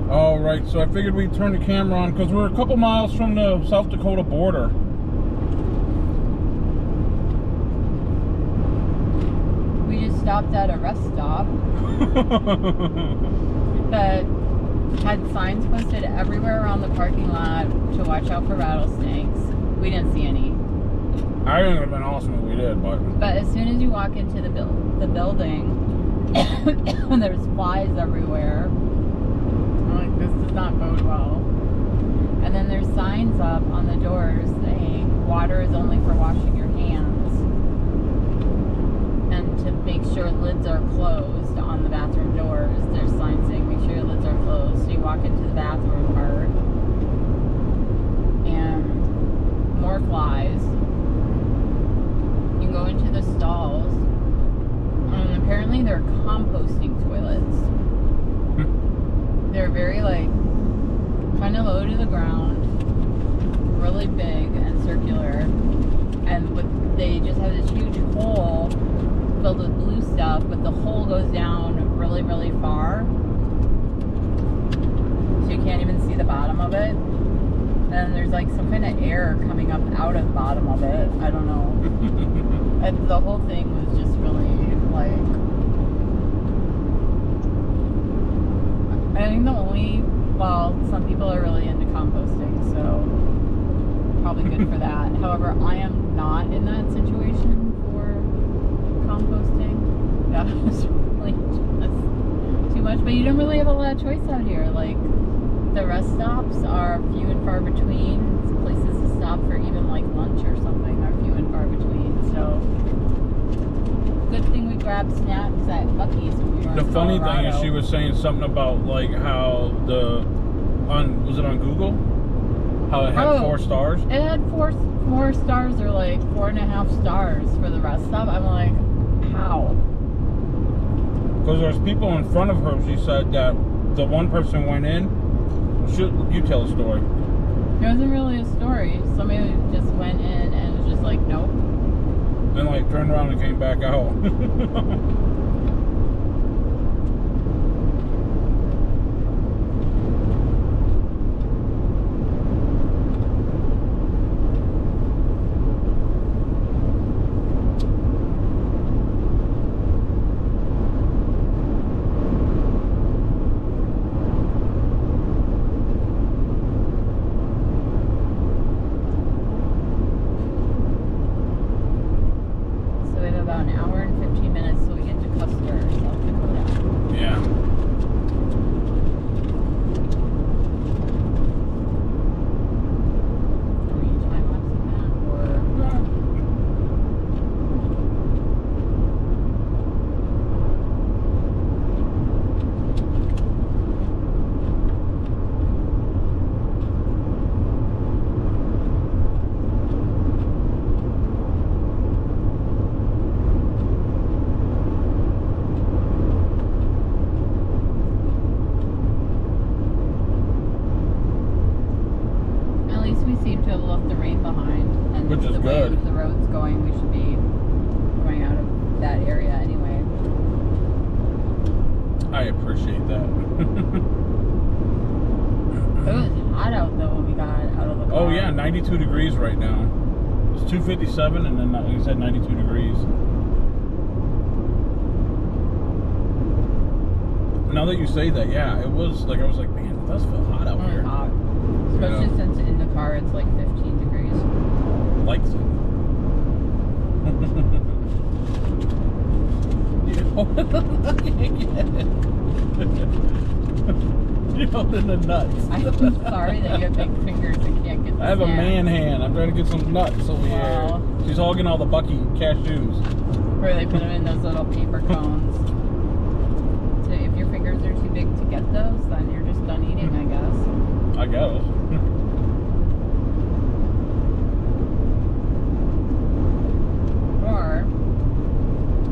Alright, so I figured we'd turn the camera on because we're a couple miles from the South Dakota border. We just stopped at a rest stop that had signs posted everywhere around the parking lot to watch out for rattlesnakes. We didn't see any. I think it would have been awesome if we did, but as soon as you walk into the building, there's flies everywhere. Like, this does not bode well. And then there's signs up on the doors saying water is only for washing your hands, and to make sure lids are closed on the bathroom doors. There's signs saying make sure your lids are closed. So you walk into the bathroom part and more flies. You go into the stalls and apparently they're composting toilets. They're very, like, kind of low to the ground. really big and circular, and they just have this huge hole filled with blue stuff, but the hole goes down really, really far, so you can't even see the bottom of it. And there's like some kind of air coming up out of the bottom of it. I don't know. And the whole thing was just really like, I think some people are really into composting, so probably good for that. However, I am not in that situation for composting. That was really just too much, but you don't really have a lot of choice out here. Like, the rest stops are few and far between. Places to stop for even like lunch or something are few and far between. So, good thing we grabbed snacks at Buc-ee's when we were in The funny Colorado. thing is, she was saying something about like how was it on Google? How it had 4 stars? It had four stars, or like 4.5 stars for the rest stop. I'm like, how? Because there's people in front of her. She said that the one person went in. You tell a story. It wasn't really a story. Somebody just went in and was just like, nope. Then like turned around and came back out. Which is good. The road's going, we should be going out of that area anyway. I appreciate that. It was hot out though when we got out of the car. Oh yeah, 92 degrees right now. It's 2:57 and then he said 92 degrees. Now that you say that, yeah, it was like, I was like, man, it does feel hot out here. Hot. Especially since in the car it's like 15 degrees. Likes it. You're holding the nuts. I'm sorry that you have big fingers and can't get the I have a snack. man hand. I'm trying to get some nuts over here. She's hogging all the Bucky cashews. Where they put them in those little paper cones. So if your fingers are too big to get those, then you're just done eating, I guess. I guess. Or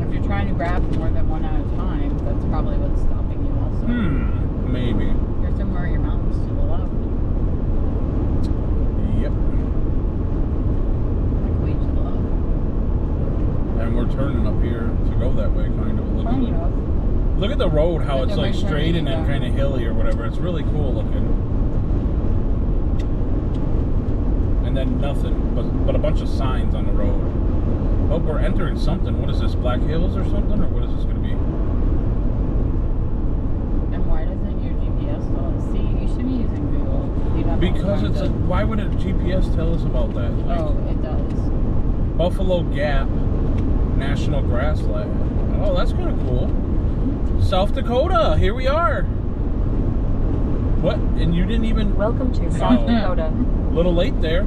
if you're trying to grab more than one at a time, that's probably what's stopping you also. Maybe. You're somewhere your mountains to the left. Yep. Like way to the left. And we're turning up here to go that way, kind of. Look at the road, how it's like straight and then kind of hilly or whatever. It's really cool looking. And then nothing, but a bunch of signs on the road. Oh, we're entering something. What is this, Black Hills or something? Or what is this going to be? And why doesn't your GPS tell us? See, you should be using Google. Because it's a, why would a GPS tell us about that? Like, oh, it does. Buffalo Gap National Grassland. Oh, that's kind of cool. South Dakota, here we are. What? And you didn't even... Welcome to South Dakota. A little late there.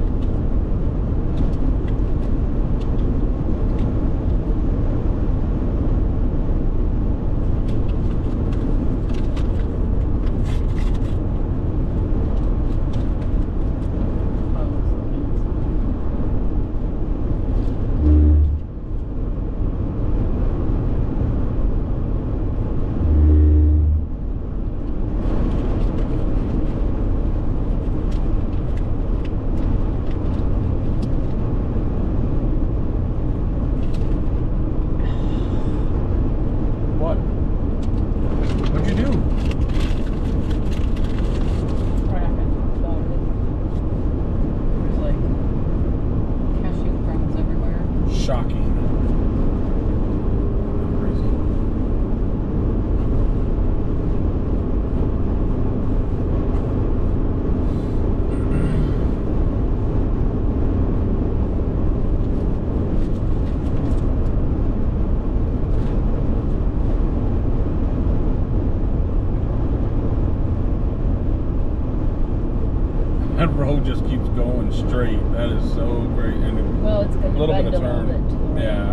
road just keeps going straight. That is so great. And Well, it's going to little bend bit a of little turn. bit to the right. Yeah.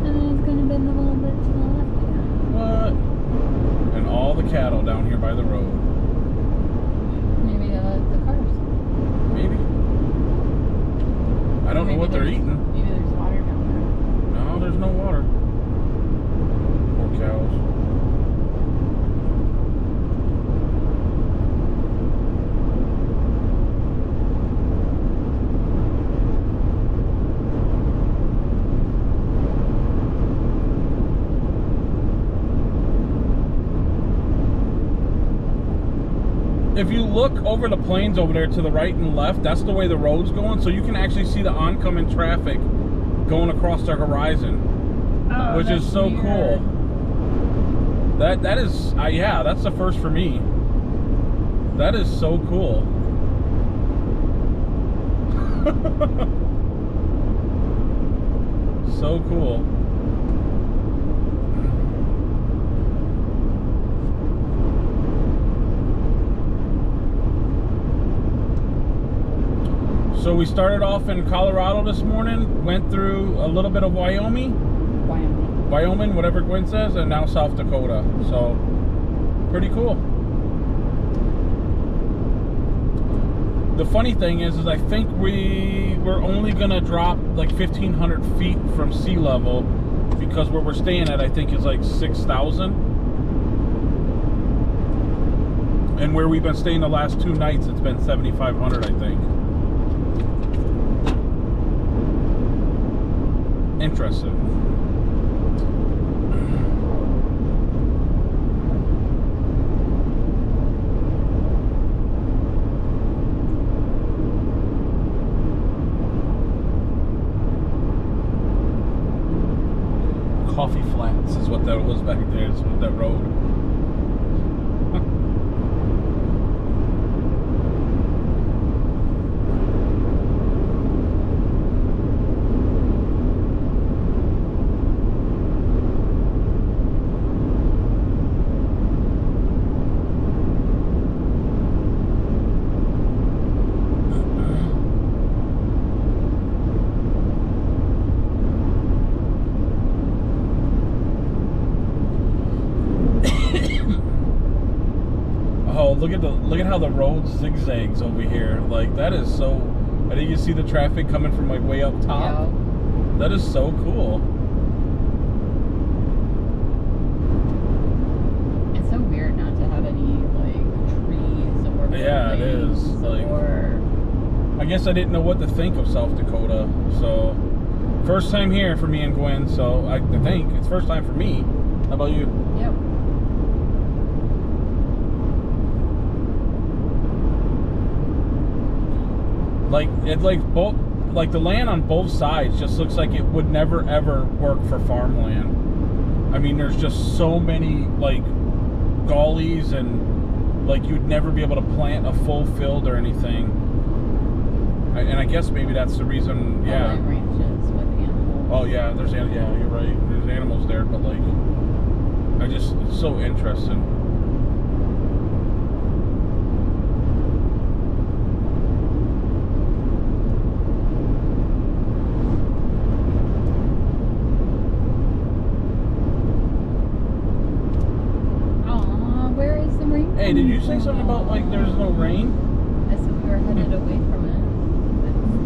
And then it's going to bend a little bit to the left again. What? And all the cattle down here by the road. Maybe the cars. Maybe. I don't know what they're eating. Maybe there's water down there. No, there's no water. Poor cows. If you look over the plains over there to the right and left, that's the way the road's going, so you can actually see the oncoming traffic going across the horizon, which is so weird. cool. That is, yeah, that's the first for me. That is so cool. So cool. So we started off in Colorado this morning, went through a little bit of Wyoming, whatever Gwen says, and now South Dakota. So, pretty cool. The funny thing is I think we're only gonna drop like 1,500 feet from sea level, because where we're staying at I think is like 6,000. And where we've been staying the last 2 nights, it's been 7,500, I think. Interesting. Coffee Flats is what that was back there. It's what that road. Look at how the road zigzags over here. Like, that is so. I think you see the traffic coming from like way up top. Yeah. That is so cool. It's so weird not to have any like trees or Yeah, it is. Like, or I guess I didn't know what to think of South Dakota. So, first time here for me and Gwen. So I think it's first time for me. How about you? Yep. Like both, like the land on both sides just looks like it would never ever work for farmland. I mean, there's just so many like gullies, and like you'd never be able to plant a full field or anything. And I guess maybe that's the reason. Yeah. Like ranches with animals. Oh yeah, yeah, you're right. There's animals there, but like, it's so interesting. Hey, did you say something about like there's no rain? I said we were headed away from it.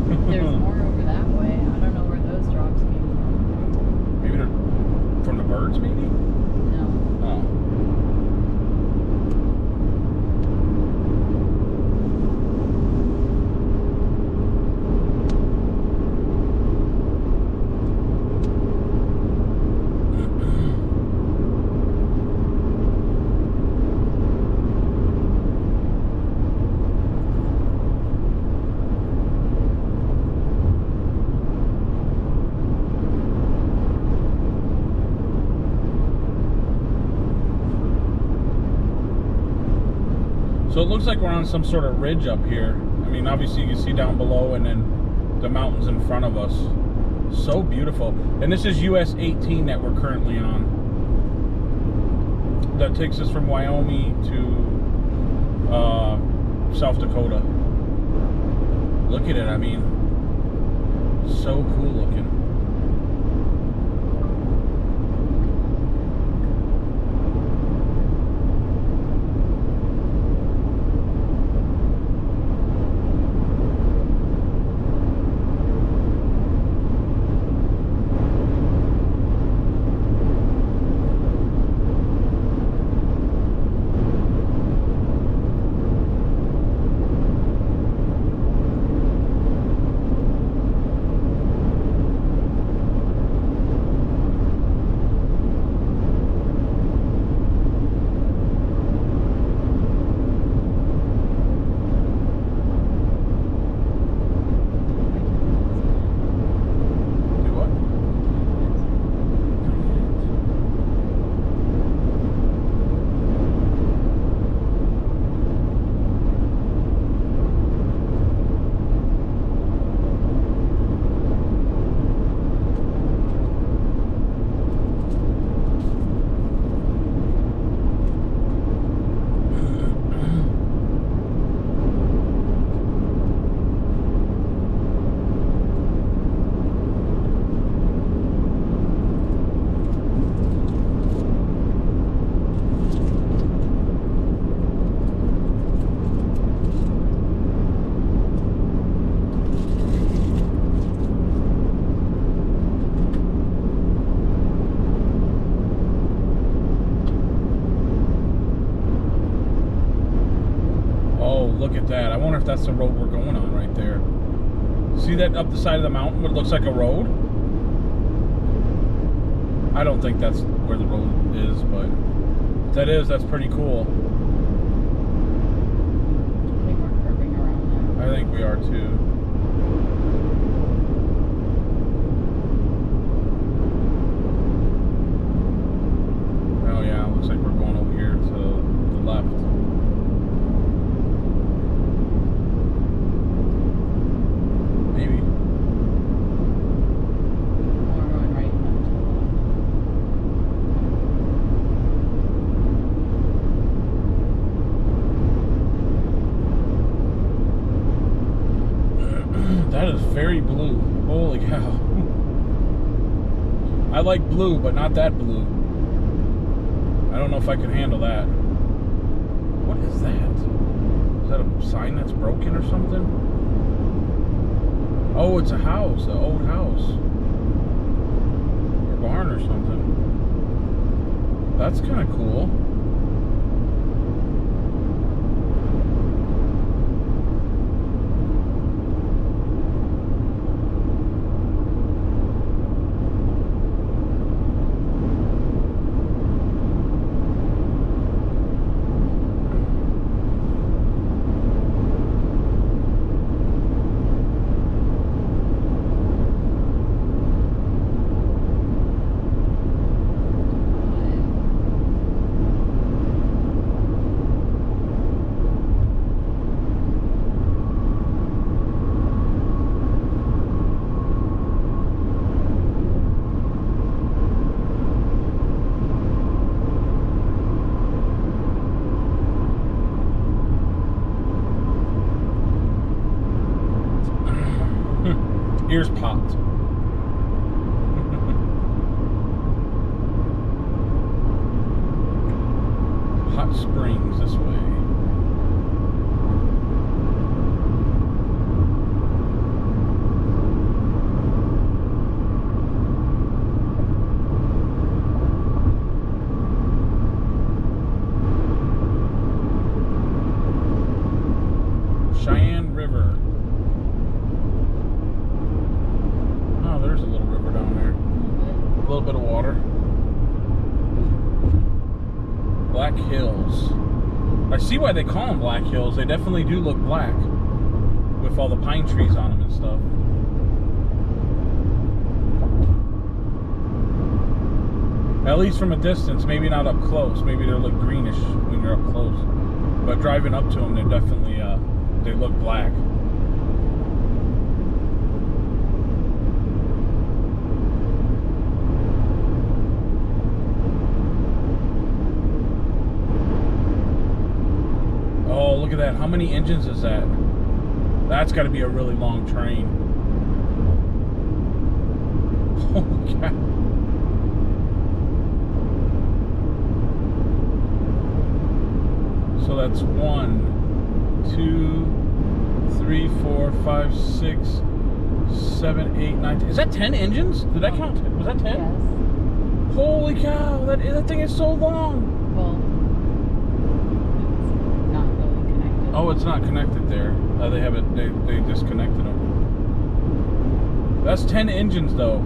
But there's more over that way. I don't know where those drops came from. Maybe they're from the birds, maybe? No. Oh. So it looks like we're on some sort of ridge up here. I mean, obviously you can see down below and then the mountains in front of us. So beautiful. And this is US 18 that we're currently on. That takes us from Wyoming to South Dakota. Look at it, I mean, so cool looking. Look at that. I wonder if that's the road we're going on right there. See that up the side of the mountain, what looks like a road? I don't think that's where the road is, but if that is, that's pretty cool. I think we're curving around there. I think we are too. Oh yeah, looks like we're going over here to the left. Maybe. We're going right up to the left. That is very blue. Holy cow. I like blue, but not that blue. I don't know if I can handle that. What is that? Is that a sign that's broken or something? Oh, it's a house, an old house. Or a barn or something. That's kind of cool. Ears popped. Hot Springs this way. Cheyenne River. There's a little river down there. A little bit of water. Black Hills. I see why they call them Black Hills. They definitely do look black with all the pine trees on them and stuff. At least from a distance, maybe not up close. Maybe they look greenish when you're up close. But driving up to them, they're definitely, they look black. Look at that. How many engines is that? That's got to be a really long train. Holy cow. So that's 1, 2, 3, 4, 5, 6, 7, 8, 9, 10. Is that 10 engines? Did I count? Was that 10? Yes. Holy cow, that thing is so long. Well, it's not really connected. Oh, it's not connected there. They have it. They disconnected them. That's 10 engines though.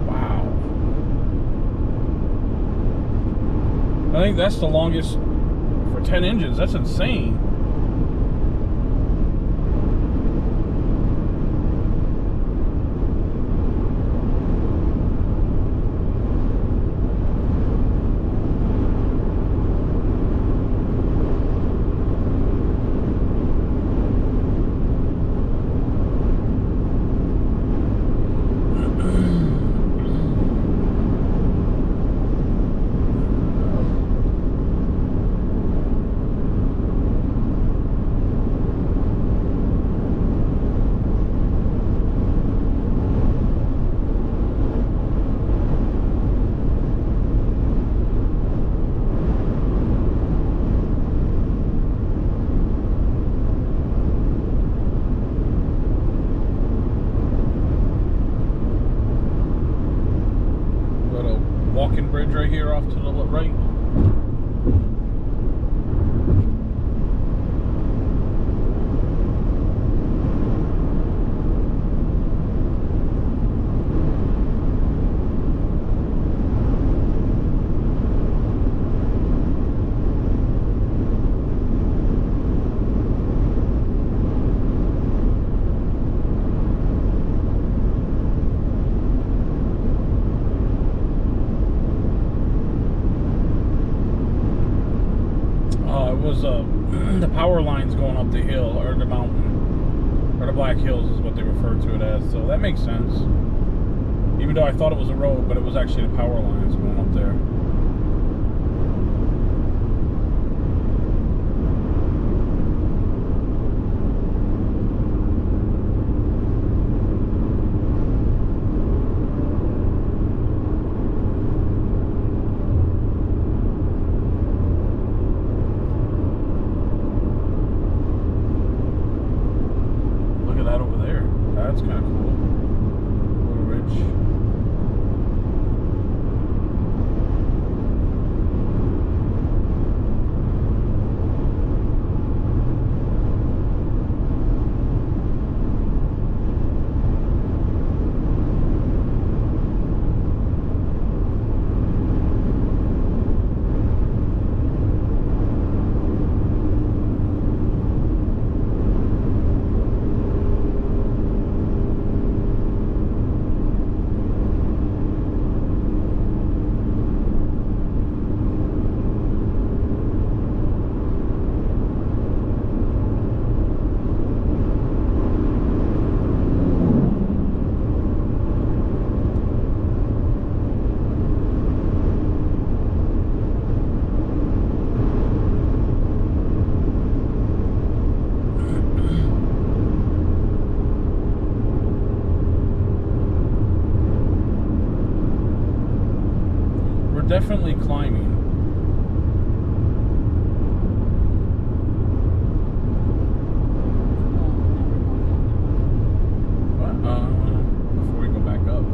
Wow. I think that's the longest for 10 engines. That's insane. Walking bridge right here off to the right. The power lines going up the hill or the mountain or the Black Hills is what they refer to it as, so that makes sense. Even though I thought it was a road, but it was actually the power lines going up there. That's kind of cool. Little ridge. Definitely climbing. What? Before we go back up.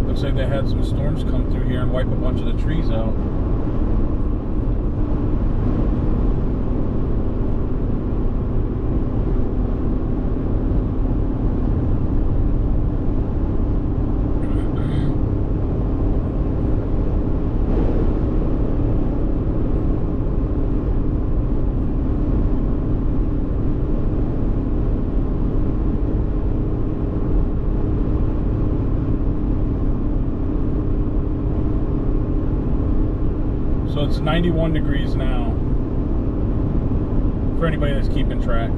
Looks like they had some storms come through here and wipe a bunch of the trees out. 91 degrees now. For anybody that's keeping track.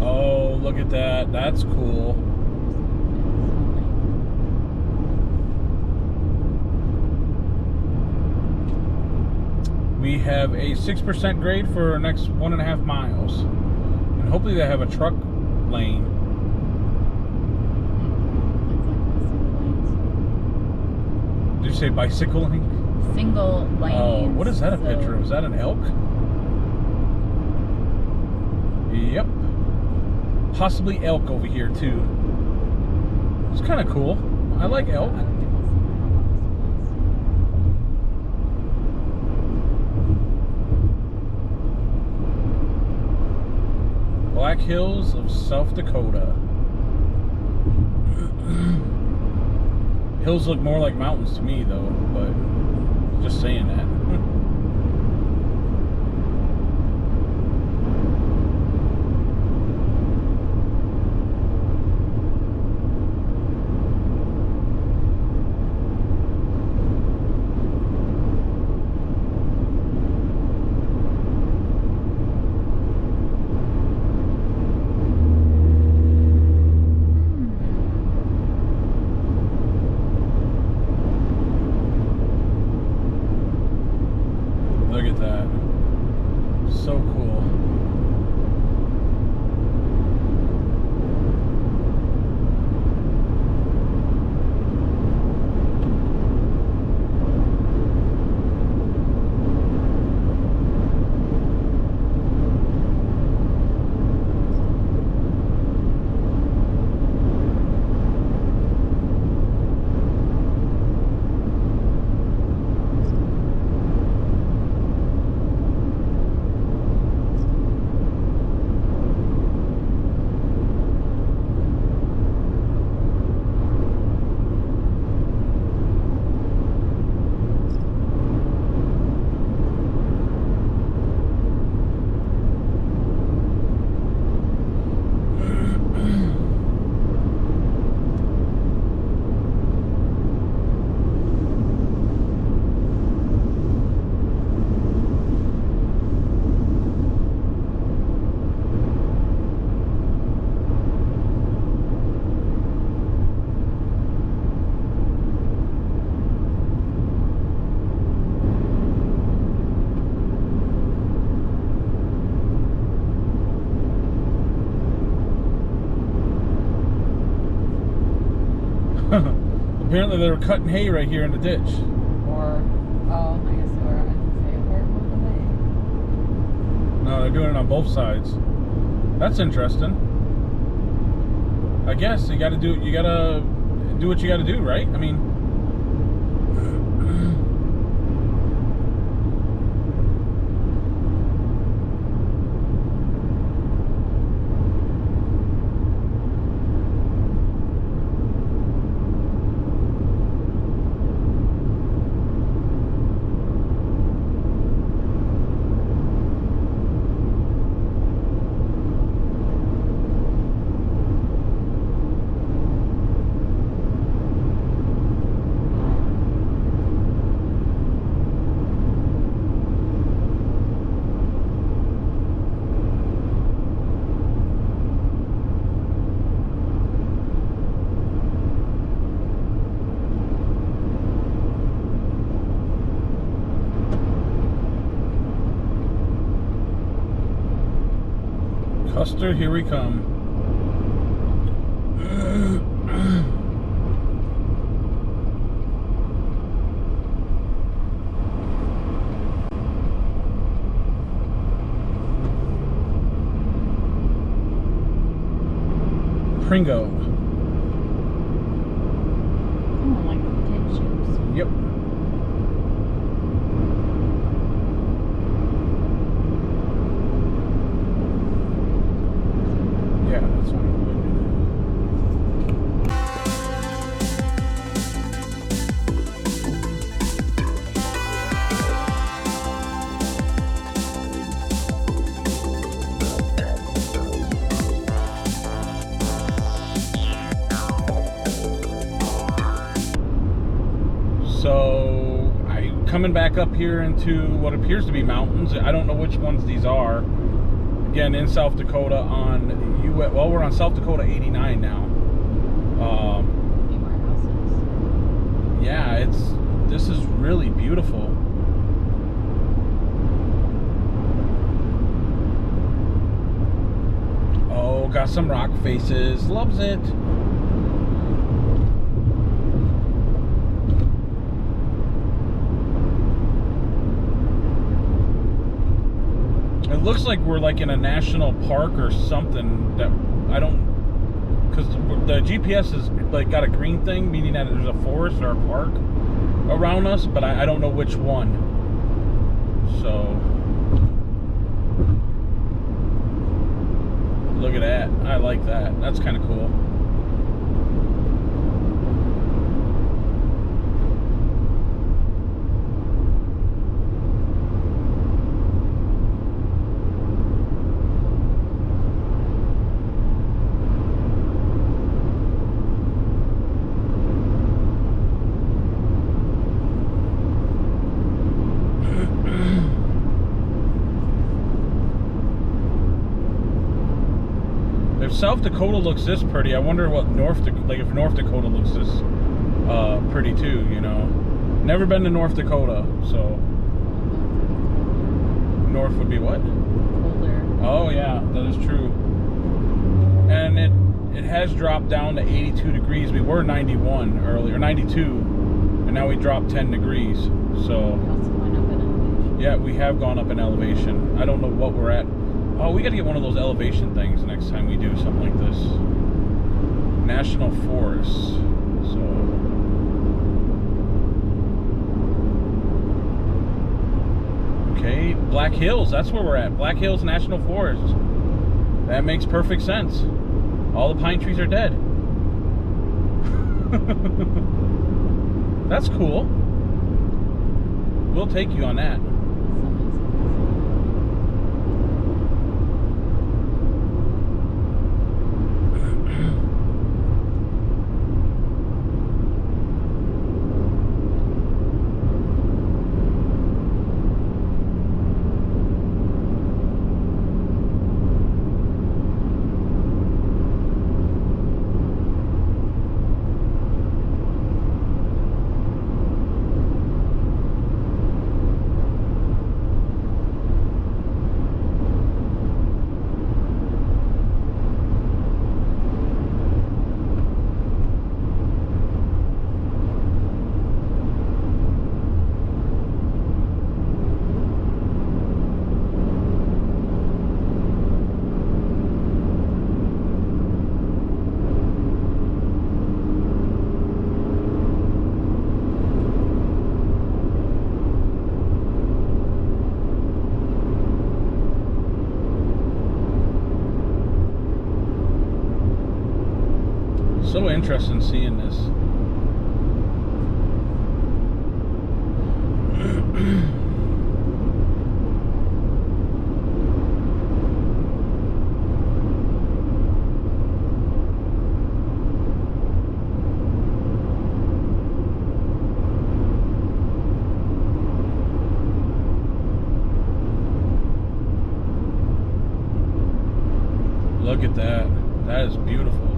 Oh, look at that. That's cool. We have a 6% grade for our next 1.5 miles. And hopefully they have a truck lane. Did you say bicycle lane? Single lane. Oh, what is that a picture of? Is that an elk? Yep. Possibly elk over here too. It's kind of cool. I like elk. Black Hills of South Dakota. Hills look more like mountains to me though, but just saying that. Look at that. So cool. Apparently they were cutting hay right here in the ditch. Or, oh, I guess they were, I didn't say where were No, they're doing it on both sides. That's interesting. I guess you gotta do what you gotta do, right? I mean, Custer, here we come. Pringo. Oh, like potato chips. Yep. Yeah, that's what I'm going to do. coming back up here into what appears to be mountains. I don't know which ones these are. Again, in South Dakota on well, we're on South Dakota 89 now. Few more houses. Yeah, this is really beautiful. Oh, got some rock faces. Loves it. It looks like we're like in a national park or something that I don't, because the GPS has like got a green thing, meaning that there's a forest or a park around us, but I don't know which one. So look at that. I like that. That's kind of cool. South Dakota looks this pretty, I wonder what if North Dakota looks this pretty too, you know. Never been to North Dakota, so North would be what? Colder. Oh yeah, that is true. And it has dropped down to 82 degrees. We were 91 earlier, 92, and now we dropped 10 degrees. So We also went up in elevation. yeah, we have gone up in elevation. I don't know what we're at. Oh, we got to get one of those elevation things next time we do something like this. National Forests. So, okay, Black Hills. That's where we're at. Black Hills National Forest. That makes perfect sense. All the pine trees are dead. That's cool. We'll take you on that. So interesting seeing this. Look at that. That is beautiful.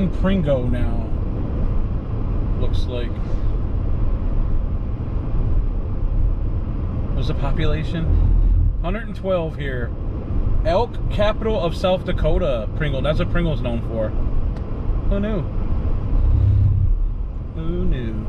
in Pringo now. Looks like. What's the population? 112 here. Elk, capital of South Dakota. Pringle. That's what Pringle's known for. Who knew? Who knew?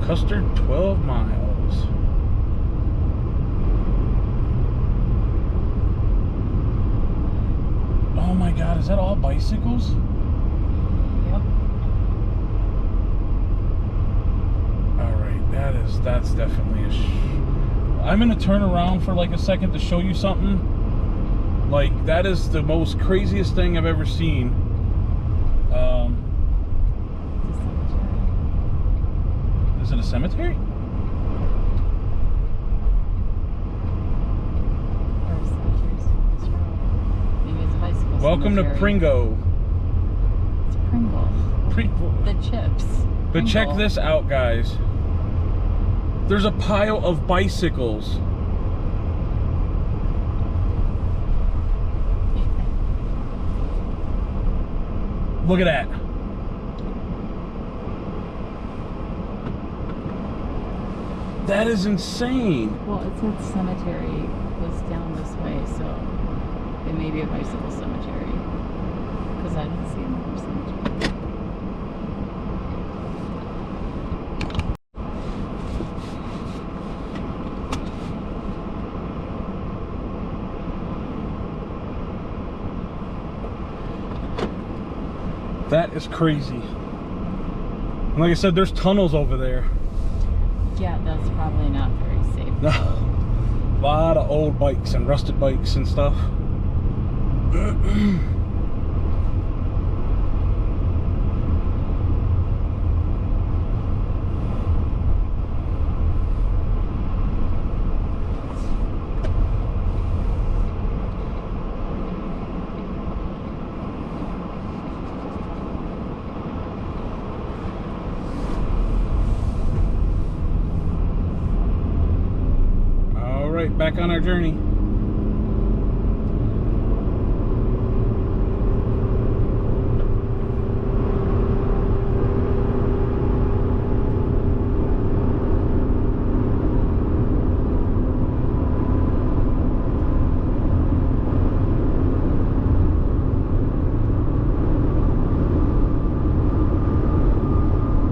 Custer, 12 miles. Oh my God, is that all bicycles? Yep. Alright, that's definitely I'm gonna turn around for like a second to show you something. Like, that is the most craziest thing I've ever seen. Is it a cemetery? Maybe it's a bicycle Welcome cemetery. to Pringo. It's Pringle. The chips. But check Pringle. this out, guys. There's a pile of bicycles. Look at that. That is insane. Well, it said cemetery was down this way, so it may be a bicycle cemetery. Because I didn't see another cemetery. That is crazy. And like I said, there's tunnels over there. Yeah, that's probably not very safe. A lot of old bikes and rusted bikes and stuff. Back on our journey.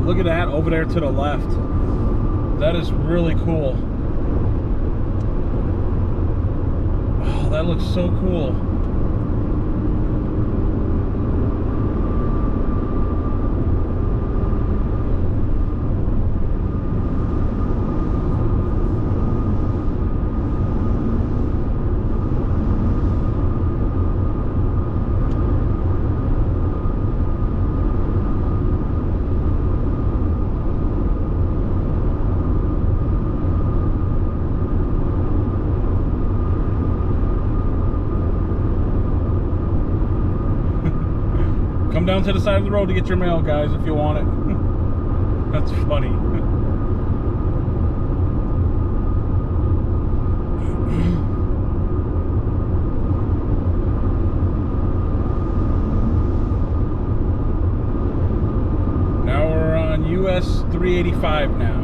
Look at that over there to the left. That is really cool. That looks so cool. Come down to the side of the road to get your mail, guys, if you want it. That's funny. Now we're on US 385 now.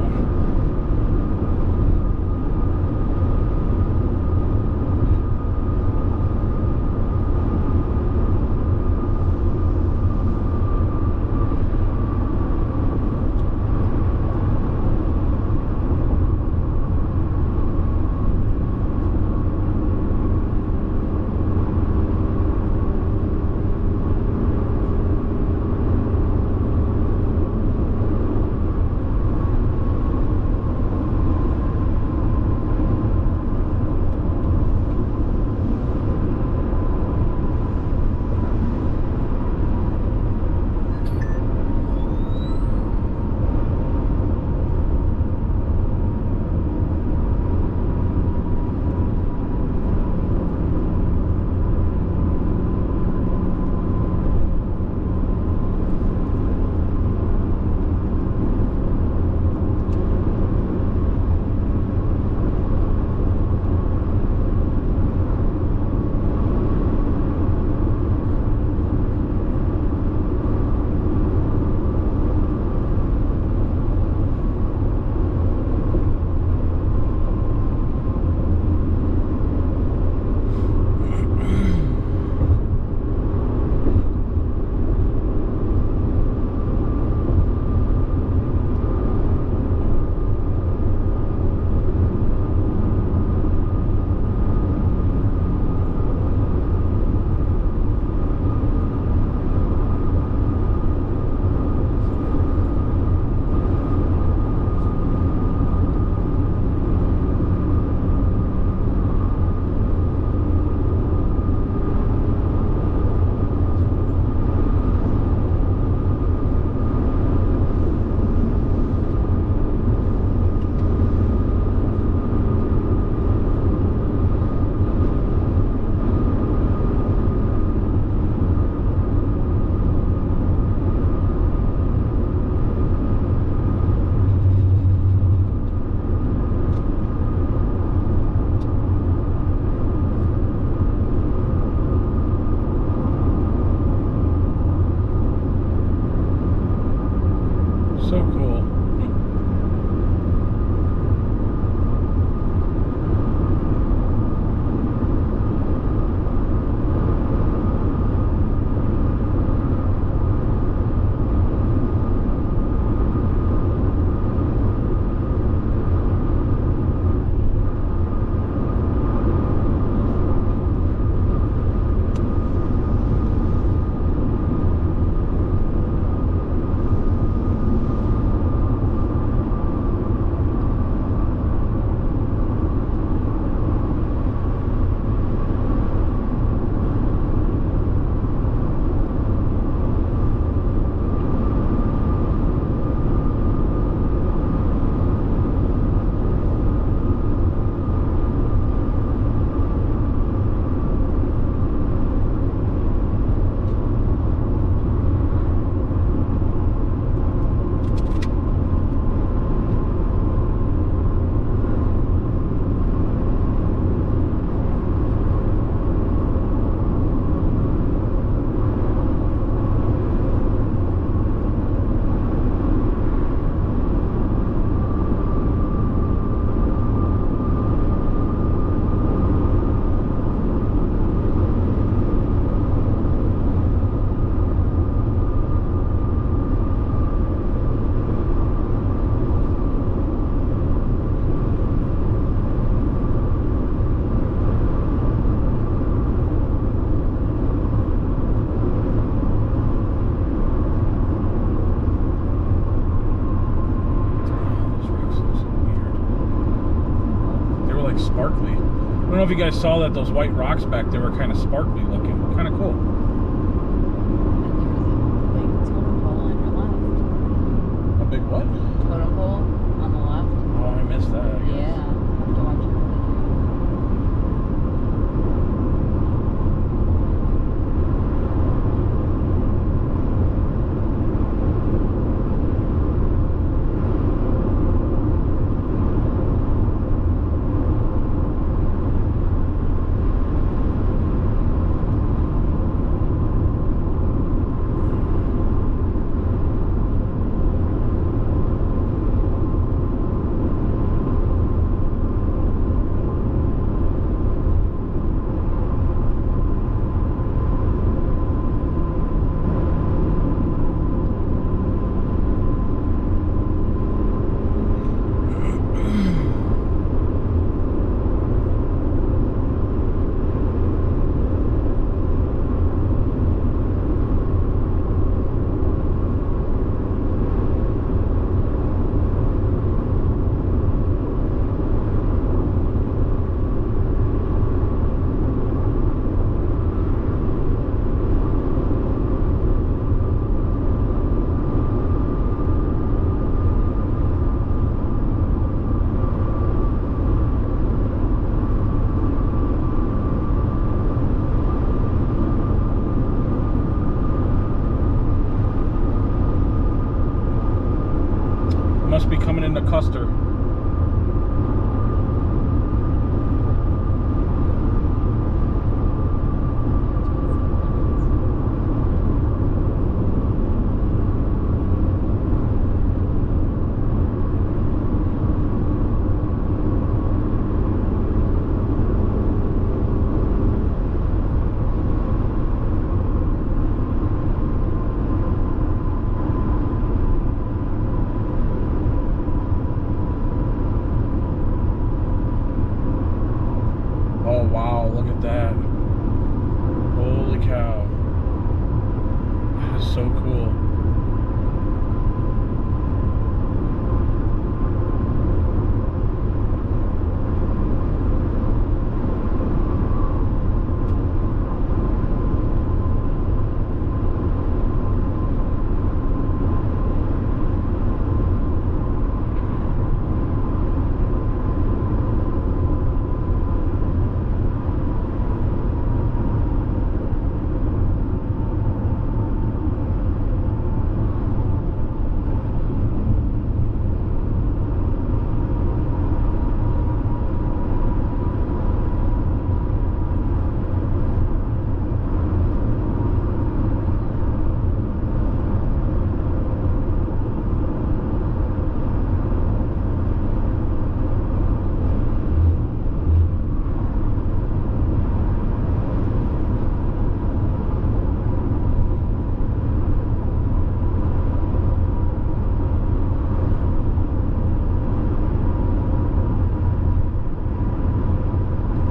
know if you guys saw that those white rocks back there were kind of sparkly looking. Kind of cool. And there's a big totem pole on your left. A big what? Totem pole on the left. Oh, I missed that. I guess. Yeah, you have to watch your video. Must be coming into Custer. Oh wow, look at that. Holy cow. That is so cool.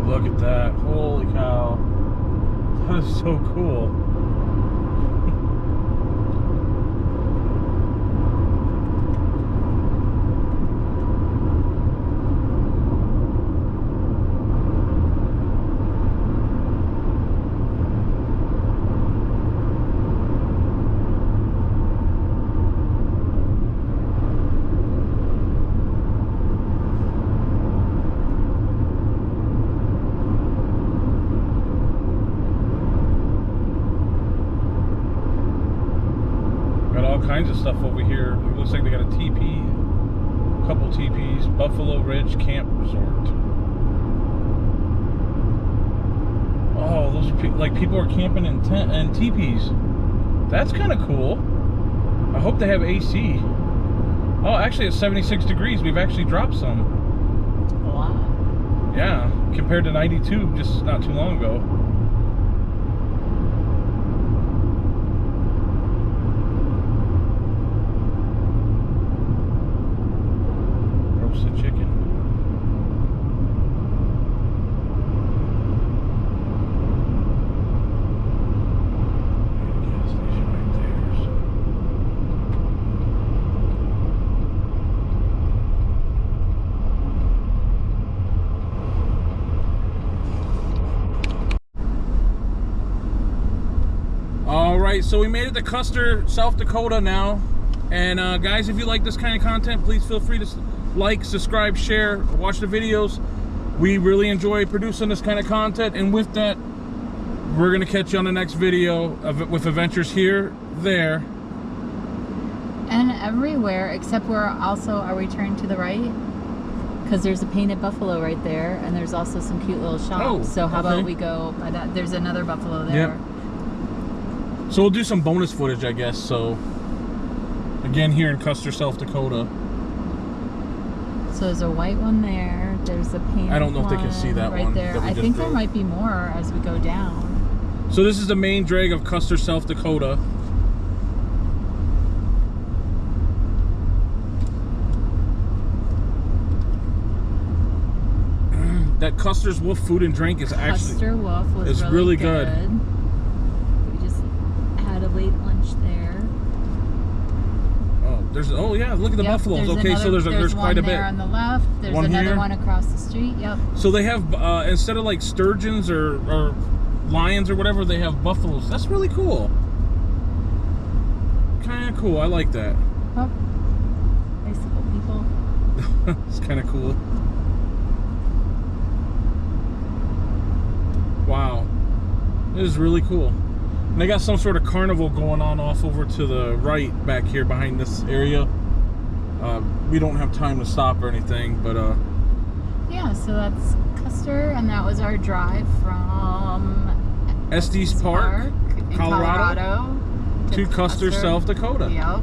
Look at that. Holy cow. That is so cool. Kinds of stuff over here. It looks like they got a TP, a couple TPs. Buffalo Ridge Camp Resort. Oh, those are like people are camping in tent and teepees. That's kind of cool. I hope they have AC. Oh, actually, it's 76 degrees. We've actually dropped some. A lot. Yeah, compared to 92 just not too long ago. Chicken. Gas station right there. right, so we made it to Custer, South Dakota now. And guys, if you like this kind of content, please feel free to like, subscribe, share, watch the videos. We really enjoy producing this kind of content. And with that, we're going to catch you on the next video with adventures here, there, and everywhere, except we're also, are we turning to the right? Because there's a painted buffalo right there, and there's also some cute little shops. Oh, so how okay. about we go by that? There's another buffalo there. Yep. So we'll do some bonus footage, I guess. So again, here in Custer, South Dakota. So there's a white one there. There's a painted I don't know if they can see that right one there. that we I just think there drove. might be more as we go down. So this is the main drag of Custer, South Dakota. That Custer's Wolf Food and Drink is actually Custer Wolf was it's really good. We just had a late lunch there. Oh yeah, look at the buffaloes. Okay, so there's quite a bit. There's one there on the left. There's One another here. one across the street. Yep. So they have instead of like sturgeons or lions or whatever, they have buffaloes. That's really cool. Kind of cool. I like that. Oh, bicycle people. It's kind of cool. Wow, it is really cool. And they got some sort of carnival going on off over to the right back here behind this area. We don't have time to stop or anything, but yeah, so that's Custer, and that was our drive from Estes Park, in Colorado, Colorado to Custer, South Dakota. Yep.